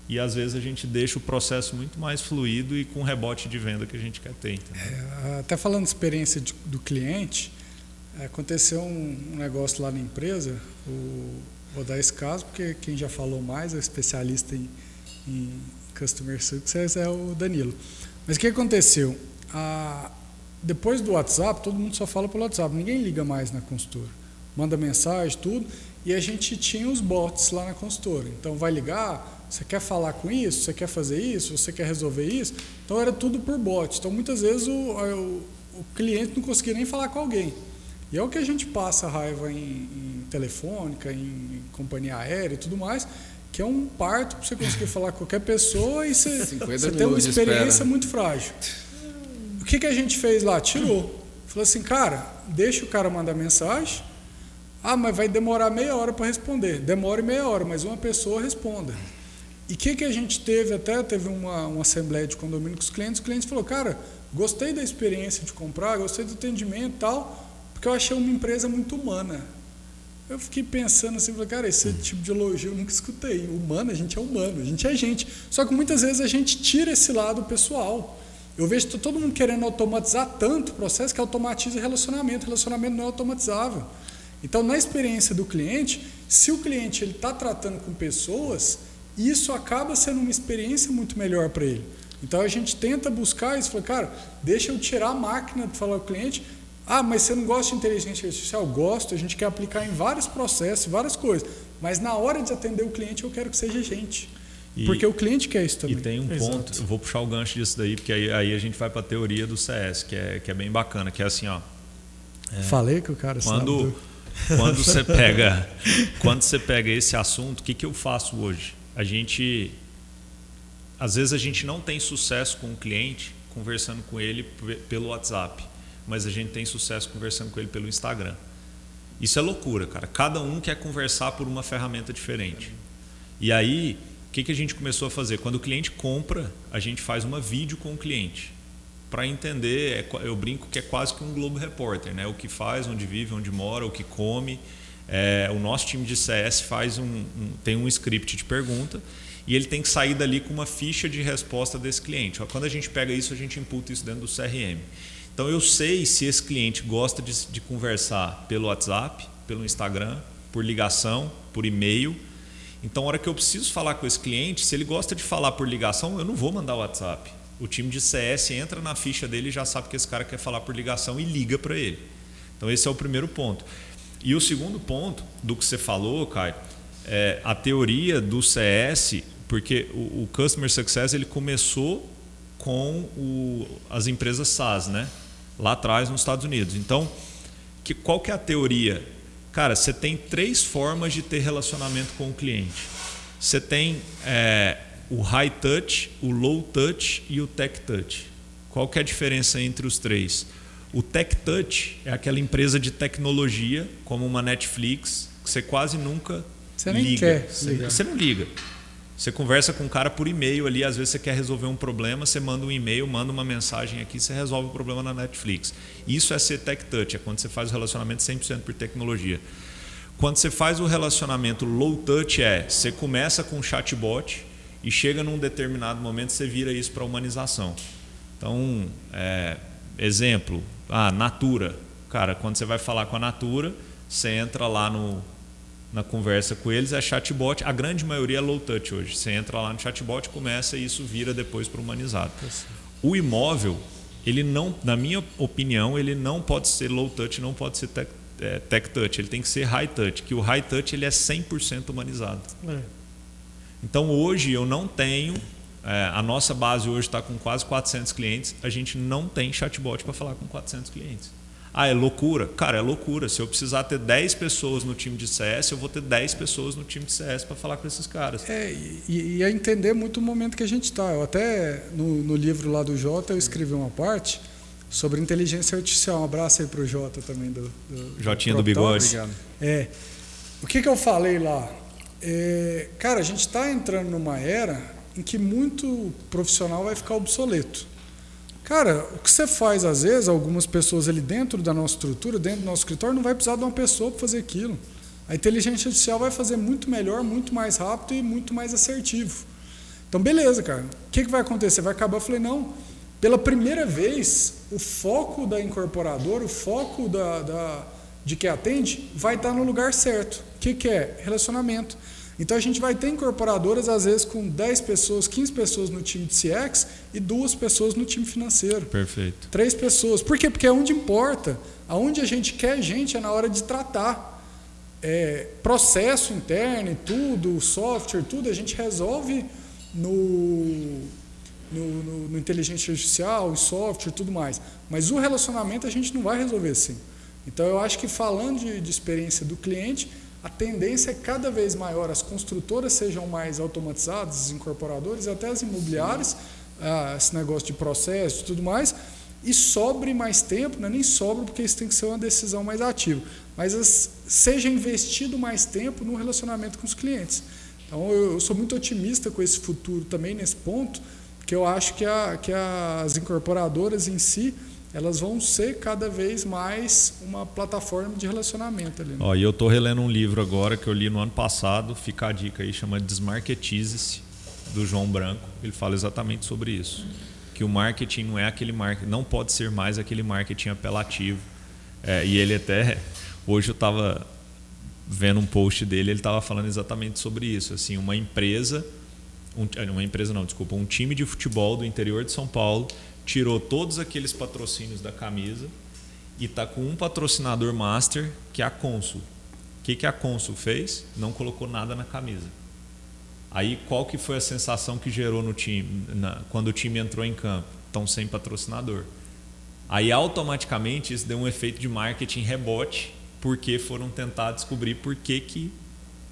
[SPEAKER 4] e às vezes a gente deixa o processo muito mais fluido e com rebote de venda que a gente quer ter.
[SPEAKER 3] Até falando de experiência do cliente, aconteceu um negócio lá na empresa, vou dar esse caso, porque quem já falou mais, é especialista em Customer Success, é o Danilo. Mas o que aconteceu? Depois do WhatsApp, todo mundo só fala pelo WhatsApp, ninguém liga mais na consultora. Manda mensagem, tudo, e a gente tinha os bots lá na consultora. Então, vai ligar, você quer falar com isso, você quer fazer isso, você quer resolver isso? Então, era tudo por bot. Então, muitas vezes, o cliente não conseguia nem falar com alguém. E é o que a gente passa raiva em telefônica, em companhia aérea e tudo mais, que é um parto para você conseguir falar com qualquer pessoa e você tem uma experiência muito frágil. O que a gente fez lá? Tirou. Falou assim, cara, deixa o cara mandar mensagem. Mas vai demorar meia hora para responder. Demore meia hora, mas uma pessoa responda. E o que a gente teve uma assembleia de condomínio com os clientes falaram, cara, gostei da experiência de comprar, gostei do atendimento e tal, porque eu achei uma empresa muito humana. Eu fiquei pensando assim, cara, esse tipo de elogio eu nunca escutei. Humano, a gente é humano, a gente é gente. Só que muitas vezes a gente tira esse lado pessoal. Eu vejo todo mundo querendo automatizar tanto o processo que automatiza relacionamento. Relacionamento não é automatizável. Então, na experiência do cliente, se o cliente está tratando com pessoas, isso acaba sendo uma experiência muito melhor para ele. Então, a gente tenta buscar isso. Fala, cara, deixa eu tirar a máquina de falar com o cliente. Mas você não gosta de inteligência artificial? Gosto, a gente quer aplicar em vários processos, várias coisas. Mas na hora de atender o cliente, eu quero que seja gente. Porque o cliente quer isso também.
[SPEAKER 4] E tem um ponto, eu vou puxar o gancho disso daí, porque aí a gente vai para a teoria do CS, que é bem bacana, que é assim,
[SPEAKER 3] falei que o cara
[SPEAKER 4] quando você pega esse assunto, o que eu faço hoje? Às vezes a gente não tem sucesso com o cliente conversando com ele pelo WhatsApp, mas a gente tem sucesso conversando com ele pelo Instagram. Isso é loucura, cara. Cada um quer conversar por uma ferramenta diferente. E aí, o que a gente começou a fazer? Quando o cliente compra, a gente faz uma vídeo com o cliente. Para entender, eu brinco que é quase que um Globo Repórter, né? O que faz, onde vive, onde mora, o que come. O nosso time de CS tem um script de pergunta e ele tem que sair dali com uma ficha de resposta desse cliente. Quando a gente pega isso, a gente imputa isso dentro do CRM. Então eu sei se esse cliente gosta de conversar pelo WhatsApp, pelo Instagram, por ligação, por e-mail. Então, a hora que eu preciso falar com esse cliente, se ele gosta de falar por ligação, eu não vou mandar o WhatsApp. O time de CS entra na ficha dele e já sabe que esse cara quer falar por ligação e liga para ele. Então, esse é o primeiro ponto. E o segundo ponto do que você falou, Caio, é a teoria do CS, porque o Customer Success ele começou com as empresas SaaS, né? Lá atrás nos Estados Unidos. Então, qual que é a teoria? Cara, você tem 3 formas de ter relacionamento com o cliente. Você tem o high touch, o low touch e o tech touch. Qual que é a diferença entre os 3? O tech touch é aquela empresa de tecnologia, como uma Netflix, que você quase nunca
[SPEAKER 3] Você nem
[SPEAKER 4] liga.
[SPEAKER 3] quer ligar.
[SPEAKER 4] Você não liga. Você conversa com um cara por e-mail ali, às vezes você quer resolver um problema, você manda um e-mail, manda uma mensagem aqui, você resolve o problema na Netflix. Isso é ser tech touch, é quando você faz o relacionamento 100% por tecnologia. Quando você faz o relacionamento low touch você começa com um chatbot e chega num determinado momento você vira isso para humanização. Então, exemplo, Natura. Cara, quando você vai falar com a Natura, você entra lá na conversa com eles, é chatbot, a grande maioria é low touch hoje. Você entra lá no chatbot, começa e isso vira depois para o humanizado. O imóvel, ele não, na minha opinião, ele não pode ser low touch, não pode ser tech touch, ele tem que ser high touch, que o high touch ele é 100% humanizado. Então hoje eu não tenho, a nossa base hoje está com quase 400 clientes, a gente não tem chatbot para falar com 400 clientes. É loucura? Cara, é loucura. Se eu precisar ter 10 pessoas no time de CS, eu vou ter 10 pessoas no time de CS para falar com esses caras.
[SPEAKER 3] E a entender muito o momento que a gente está. Eu até, no livro lá do Jota, eu escrevi uma parte sobre inteligência artificial. Um abraço aí para o Jota também.
[SPEAKER 4] Jotinha do Bigode.
[SPEAKER 3] Obrigado. O que eu falei lá? Cara, a gente está entrando numa era em que muito profissional vai ficar obsoleto. Cara, o que você faz, às vezes, algumas pessoas ali dentro da nossa estrutura, dentro do nosso escritório, não vai precisar de uma pessoa para fazer aquilo. A inteligência artificial vai fazer muito melhor, muito mais rápido e muito mais assertivo. Então, beleza, cara. O que vai acontecer? Vai acabar? Eu falei, não. Pela primeira vez, o foco da incorporadora, o foco de quem atende, vai estar no lugar certo. O que é? Relacionamento. Então a gente vai ter incorporadoras, às vezes, com 10 pessoas, 15 pessoas no time de CX e 2 pessoas no time financeiro.
[SPEAKER 4] Perfeito.
[SPEAKER 3] 3 pessoas. Por quê? Porque é onde importa. Aonde a gente quer gente é na hora de tratar. Processo interno e tudo, software, tudo, a gente resolve no inteligência artificial, e software e tudo mais. Mas o relacionamento a gente não vai resolver assim. Então eu acho que falando de experiência do cliente, a tendência é cada vez maior, as construtoras sejam mais automatizadas, os incorporadores, até as imobiliárias, esse negócio de processo e tudo mais, e sobre mais tempo, não é nem sobra porque isso tem que ser uma decisão mais ativa, mas seja investido mais tempo no relacionamento com os clientes. Então eu sou muito otimista com esse futuro também nesse ponto, porque eu acho que as incorporadoras em si, elas vão ser cada vez mais uma plataforma de relacionamento ali.
[SPEAKER 4] E eu estou relendo um livro agora que eu li no ano passado, fica a dica aí, chama Desmarketize-se, do João Branco. Ele fala exatamente sobre isso, que o marketing não é aquele marketing, não pode ser mais aquele marketing apelativo. E ele até, hoje eu estava vendo um post dele, ele estava falando exatamente sobre isso, assim, um time de futebol do interior de São Paulo tirou todos aqueles patrocínios da camisa e está com um patrocinador master, que é a Consul. O que a Consul fez? Não colocou nada na camisa. Aí qual que foi a sensação que gerou no time, quando o time entrou em campo? Estão sem patrocinador. Aí automaticamente isso deu um efeito de marketing rebote, porque foram tentar descobrir por que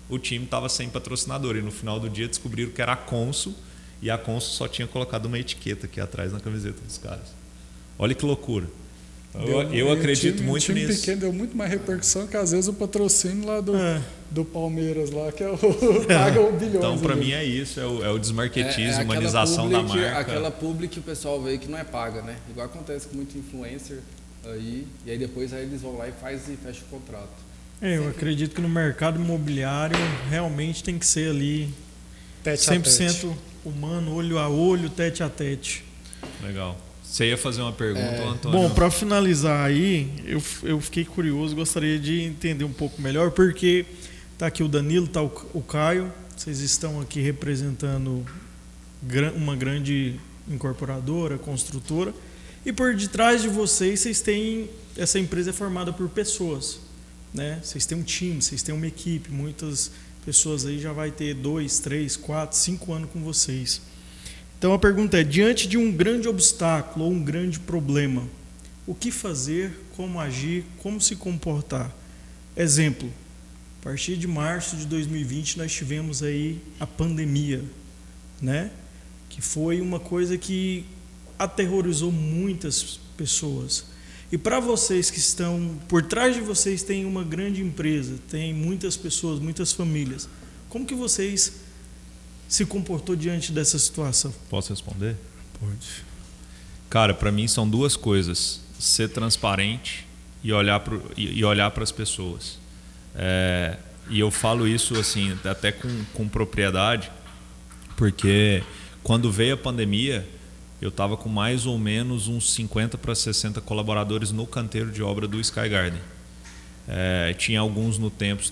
[SPEAKER 4] o time estava sem patrocinador. E no final do dia descobriram que era a Consul, e a Consul só tinha colocado uma etiqueta aqui atrás na camiseta dos caras. Olha que loucura. Eu acredito muito nisso. O time
[SPEAKER 3] pequeno deu muito mais repercussão que às vezes o patrocínio lá do Palmeiras, lá, que paga o bilhões.
[SPEAKER 4] Então, para mim é isso, é o desmarketismo, humanização da marca.
[SPEAKER 1] Aquela publi que o pessoal vê que não é paga, né? Igual acontece com muito influencer aí, e aí depois eles vão lá e fecha o contrato.
[SPEAKER 2] Eu acredito que no mercado imobiliário realmente tem que ser ali
[SPEAKER 3] tete
[SPEAKER 2] 100% humano, olho a olho, tete a tete.
[SPEAKER 4] Legal. Você ia fazer uma pergunta, Antônio?
[SPEAKER 2] Bom, para finalizar aí, eu fiquei curioso, gostaria de entender um pouco melhor, porque está aqui o Danilo, está o Caio, vocês estão aqui representando uma grande incorporadora, construtora, e por detrás de vocês têm, essa empresa é formada por pessoas, né? Vocês têm um time, vocês têm uma equipe, muitas pessoas aí já vai ter 2, 3, 4, 5 anos com vocês. Então a pergunta é, diante de um grande obstáculo ou um grande problema, o que fazer, como agir, como se comportar? Exemplo, a partir de março de 2020 nós tivemos aí a pandemia, né? Que foi uma coisa que aterrorizou muitas pessoas. E para vocês que estão por trás de vocês, tem uma grande empresa, tem muitas pessoas, muitas famílias. Como que vocês se comportou diante dessa situação?
[SPEAKER 4] Posso responder?
[SPEAKER 3] Pode.
[SPEAKER 4] Cara, para mim são duas coisas: ser transparente e olhar para as pessoas. E eu falo isso assim até com propriedade, porque quando veio a pandemia, eu estava com mais ou menos uns 50 para 60 colaboradores no canteiro de obra do Sky Garden. Tinha alguns no Tempos,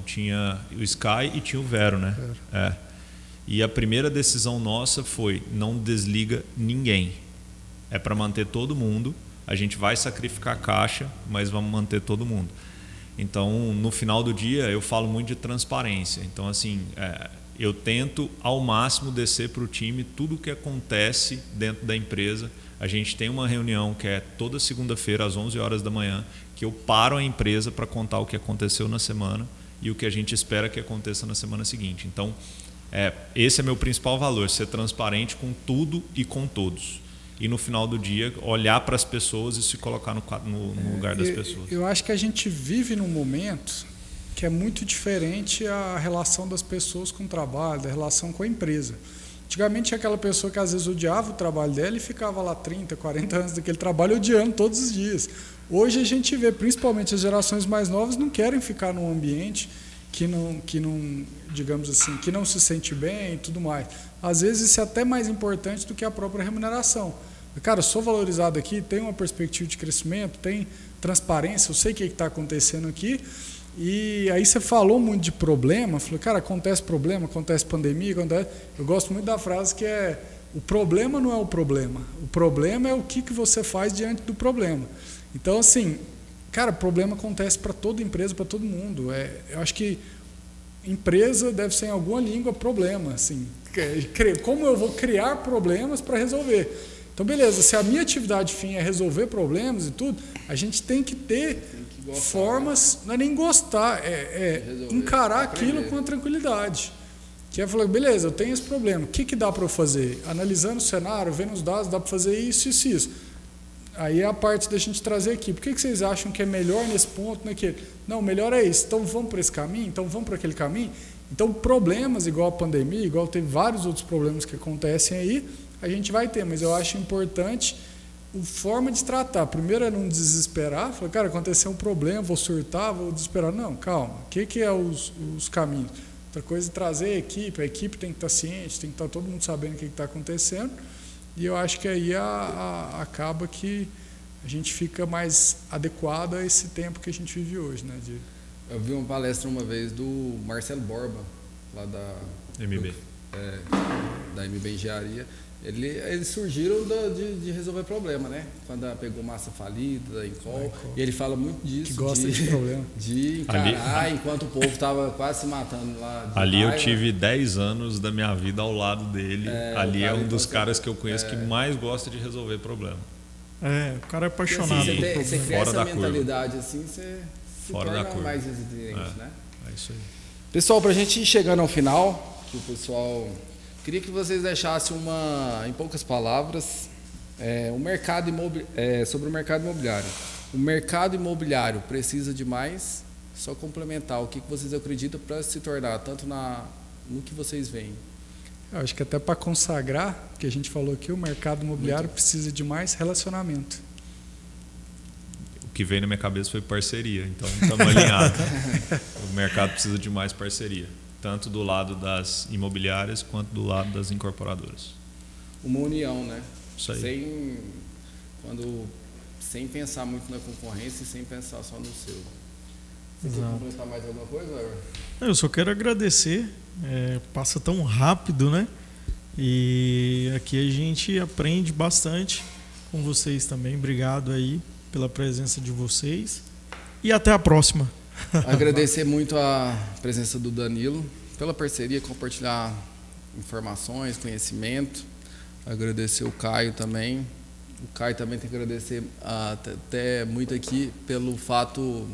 [SPEAKER 4] tinha o Sky e tinha o Vero, né? E a primeira decisão nossa foi: não desliga ninguém. É para manter todo mundo. A gente vai sacrificar a caixa, mas vamos manter todo mundo. Então, no final do dia, eu falo muito de transparência. Então, assim, eu tento ao máximo descer para o time tudo o que acontece dentro da empresa. A gente tem uma reunião que é toda segunda-feira às 11 horas da manhã, que eu paro a empresa para contar o que aconteceu na semana e o que a gente espera que aconteça na semana seguinte. Então, esse é meu principal valor: ser transparente com tudo e com todos. E no final do dia, olhar para as pessoas e se colocar no lugar das pessoas.
[SPEAKER 3] Eu acho que a gente vive num momento que é muito diferente a relação das pessoas com o trabalho, da relação com a empresa. Antigamente tinha aquela pessoa que às vezes odiava o trabalho dela e ficava lá 30, 40 anos daquele trabalho odiando todos os dias. Hoje a gente vê, principalmente as gerações mais novas, não querem ficar num ambiente que não, digamos assim, que não se sente bem e tudo mais. Às vezes isso é até mais importante do que a própria remuneração. Cara, eu sou valorizado aqui, tenho uma perspectiva de crescimento, tem transparência, eu sei o que está acontecendo aqui. E aí você falou muito de problema, falou, cara, acontece problema, acontece pandemia, eu gosto muito da frase que o problema não é o problema é o que você faz diante do problema. Então, assim, cara, problema acontece para toda empresa, para todo mundo. Eu acho que empresa deve ser em alguma língua problema, assim, como eu vou criar problemas para resolver. Então, beleza, se a minha atividade fim é resolver problemas e tudo, a gente tem que ter formas, não é nem gostar, encarar aquilo com a tranquilidade. Que é falar, beleza, eu tenho esse problema, o que dá para eu fazer? Analisando o cenário, vendo os dados, dá para fazer isso, isso, isso. Aí é a parte da gente trazer aqui. Por que vocês acham que é melhor nesse ponto, naquele? Não, melhor é isso. Então vamos para esse caminho, então vamos para aquele caminho. Então problemas igual a pandemia, igual teve vários outros problemas que acontecem aí, a gente vai ter, mas eu acho importante a forma de tratar. Primeiro é não desesperar, falar, cara, aconteceu um problema, vou surtar, vou desesperar. Não, calma, o que é os caminhos? Outra coisa é trazer a equipe tem que estar ciente, tem que estar todo mundo sabendo o que está acontecendo, e eu acho que aí acaba que a gente fica mais adequado a esse tempo que a gente vive hoje, né?
[SPEAKER 1] Eu vi uma palestra uma vez do Marcelo Borba, lá da
[SPEAKER 4] MB.
[SPEAKER 1] Da MB Engenharia. Eles surgiram de resolver problema, né? Quando pegou massa falida, da Incol, e ele fala muito disso.
[SPEAKER 3] Que gosta de problema.
[SPEAKER 1] De encarar enquanto o povo estava quase se matando lá.
[SPEAKER 4] Ali eu tive 10 anos da minha vida ao lado dele. Ali é um dos caras que eu conheço que mais gosta de resolver problema.
[SPEAKER 2] O cara é apaixonado
[SPEAKER 1] assim,
[SPEAKER 2] por problema.
[SPEAKER 1] Você cria essa mentalidade assim, você se
[SPEAKER 4] Fora
[SPEAKER 1] torna
[SPEAKER 4] da curva.
[SPEAKER 1] mais resiliente, né?
[SPEAKER 4] É isso aí.
[SPEAKER 1] Pessoal, para a gente ir chegando ao final, que o pessoal... Queria que vocês deixassem em poucas palavras, sobre o mercado imobiliário. O mercado imobiliário precisa de mais? Só complementar, o que vocês acreditam para se tornar, tanto no que vocês veem?
[SPEAKER 3] Eu acho que até para consagrar, que a gente falou aqui, o mercado imobiliário precisa de mais relacionamento.
[SPEAKER 4] O que veio na minha cabeça foi parceria, então estamos alinhados. O mercado precisa de mais parceria, tanto do lado das imobiliárias quanto do lado das incorporadoras.
[SPEAKER 1] Uma união, né?
[SPEAKER 4] Isso aí.
[SPEAKER 1] Sem pensar muito na concorrência e sem pensar só no seu. Você quer completar mais alguma coisa, Weber?
[SPEAKER 2] Eu só quero agradecer. Passa tão rápido, né? E aqui a gente aprende bastante com vocês também. Obrigado aí pela presença de vocês. E até a próxima.
[SPEAKER 1] Agradecer muito a presença do Danilo, pela parceria, compartilhar informações, conhecimento. Agradecer o Caio também. O Caio também tem que agradecer até muito aqui pelo fato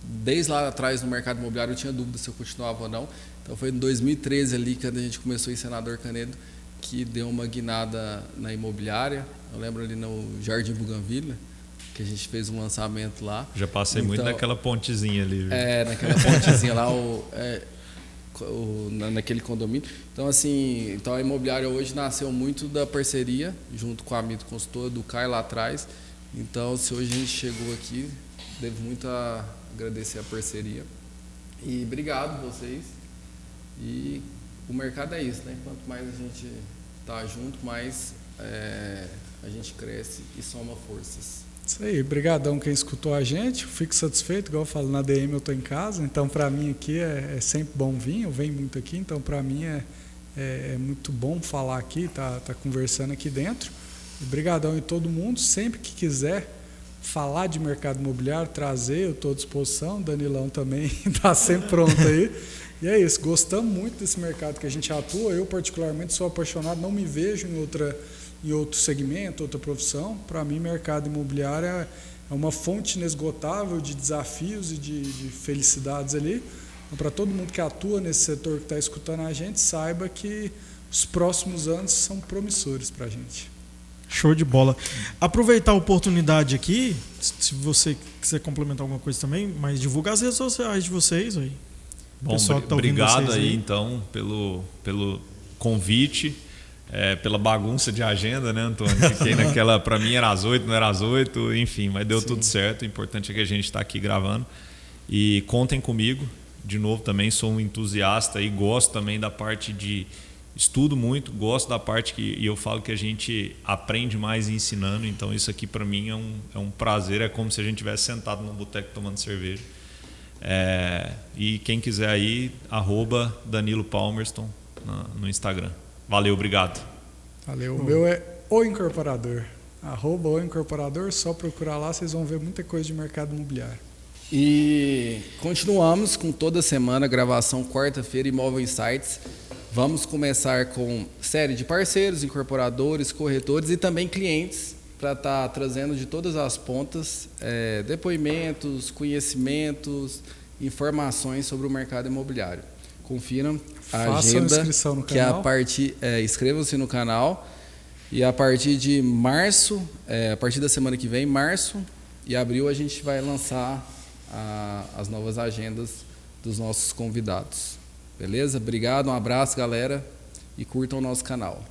[SPEAKER 1] desde lá atrás no mercado imobiliário eu tinha dúvida se eu continuava ou não. Então foi em 2013 ali, quando a gente começou em Senador Canedo, que deu uma guinada na imobiliária. Eu lembro ali no Jardim Bougainville, que a gente fez um lançamento lá.
[SPEAKER 4] Já passei muito naquela pontezinha ali. Viu?
[SPEAKER 1] Naquela pontezinha lá, naquele condomínio. Então, assim, então a imobiliária hoje nasceu muito da parceria, junto com a Mito Consultor, do Caio lá atrás. Então, se hoje a gente chegou aqui, devo muito a agradecer a parceria. E obrigado vocês. E o mercado é isso, né? Quanto mais a gente tá junto, mais a gente cresce e soma forças.
[SPEAKER 3] Isso aí, brigadão quem escutou a gente, fico satisfeito, igual eu falo, na DM eu estou em casa, então para mim aqui é sempre bom vir, eu venho muito aqui, então para mim é muito bom falar aqui, tá conversando aqui dentro. E brigadão em todo mundo, sempre que quiser falar de mercado imobiliário, trazer, eu estou à disposição, Danilão também está sempre pronto aí. E é isso, gostamos muito desse mercado que a gente atua, eu particularmente sou apaixonado, não me vejo em outro segmento, outra profissão. Para mim, mercado imobiliário é uma fonte inesgotável de desafios e de felicidades ali. Então, para todo mundo que atua nesse setor que está escutando a gente, saiba que os próximos anos são promissores para a gente.
[SPEAKER 2] Show de bola. Aproveitar a oportunidade aqui, se você quiser complementar alguma coisa também, mas divulgar as redes sociais de vocês aí.
[SPEAKER 4] Bom, obrigado aí então pelo convite. Pela bagunça de agenda, né, Antônio? Fiquei naquela, para mim era às 8, não era às 8, enfim, mas deu tudo certo. O importante é que a gente está aqui gravando. E contem comigo. De novo, também sou um entusiasta e gosto também da parte de... Estudo muito, gosto da parte e eu falo que a gente aprende mais ensinando. Então isso aqui para mim é um prazer. É como se a gente estivesse sentado num boteco tomando cerveja. E quem quiser aí, @Danilo Palmerston no Instagram. Valeu, obrigado.
[SPEAKER 3] Valeu. O meu é O Incorporador. @O Incorporador, só procurar lá, vocês vão ver muita coisa de mercado imobiliário.
[SPEAKER 1] E continuamos com toda semana gravação, quarta-feira, Imóvel Insights. Vamos começar com série de parceiros, incorporadores, corretores e também clientes, para estar trazendo de todas as pontas depoimentos, conhecimentos, informações sobre o mercado imobiliário. Confiram a agenda,
[SPEAKER 3] inscrição no
[SPEAKER 1] que
[SPEAKER 3] canal.
[SPEAKER 1] Inscrevam-se no canal e a partir de março, a partir da semana que vem, março e abril, a gente vai lançar as novas agendas dos nossos convidados. Beleza? Obrigado, um abraço, galera, e curtam o nosso canal.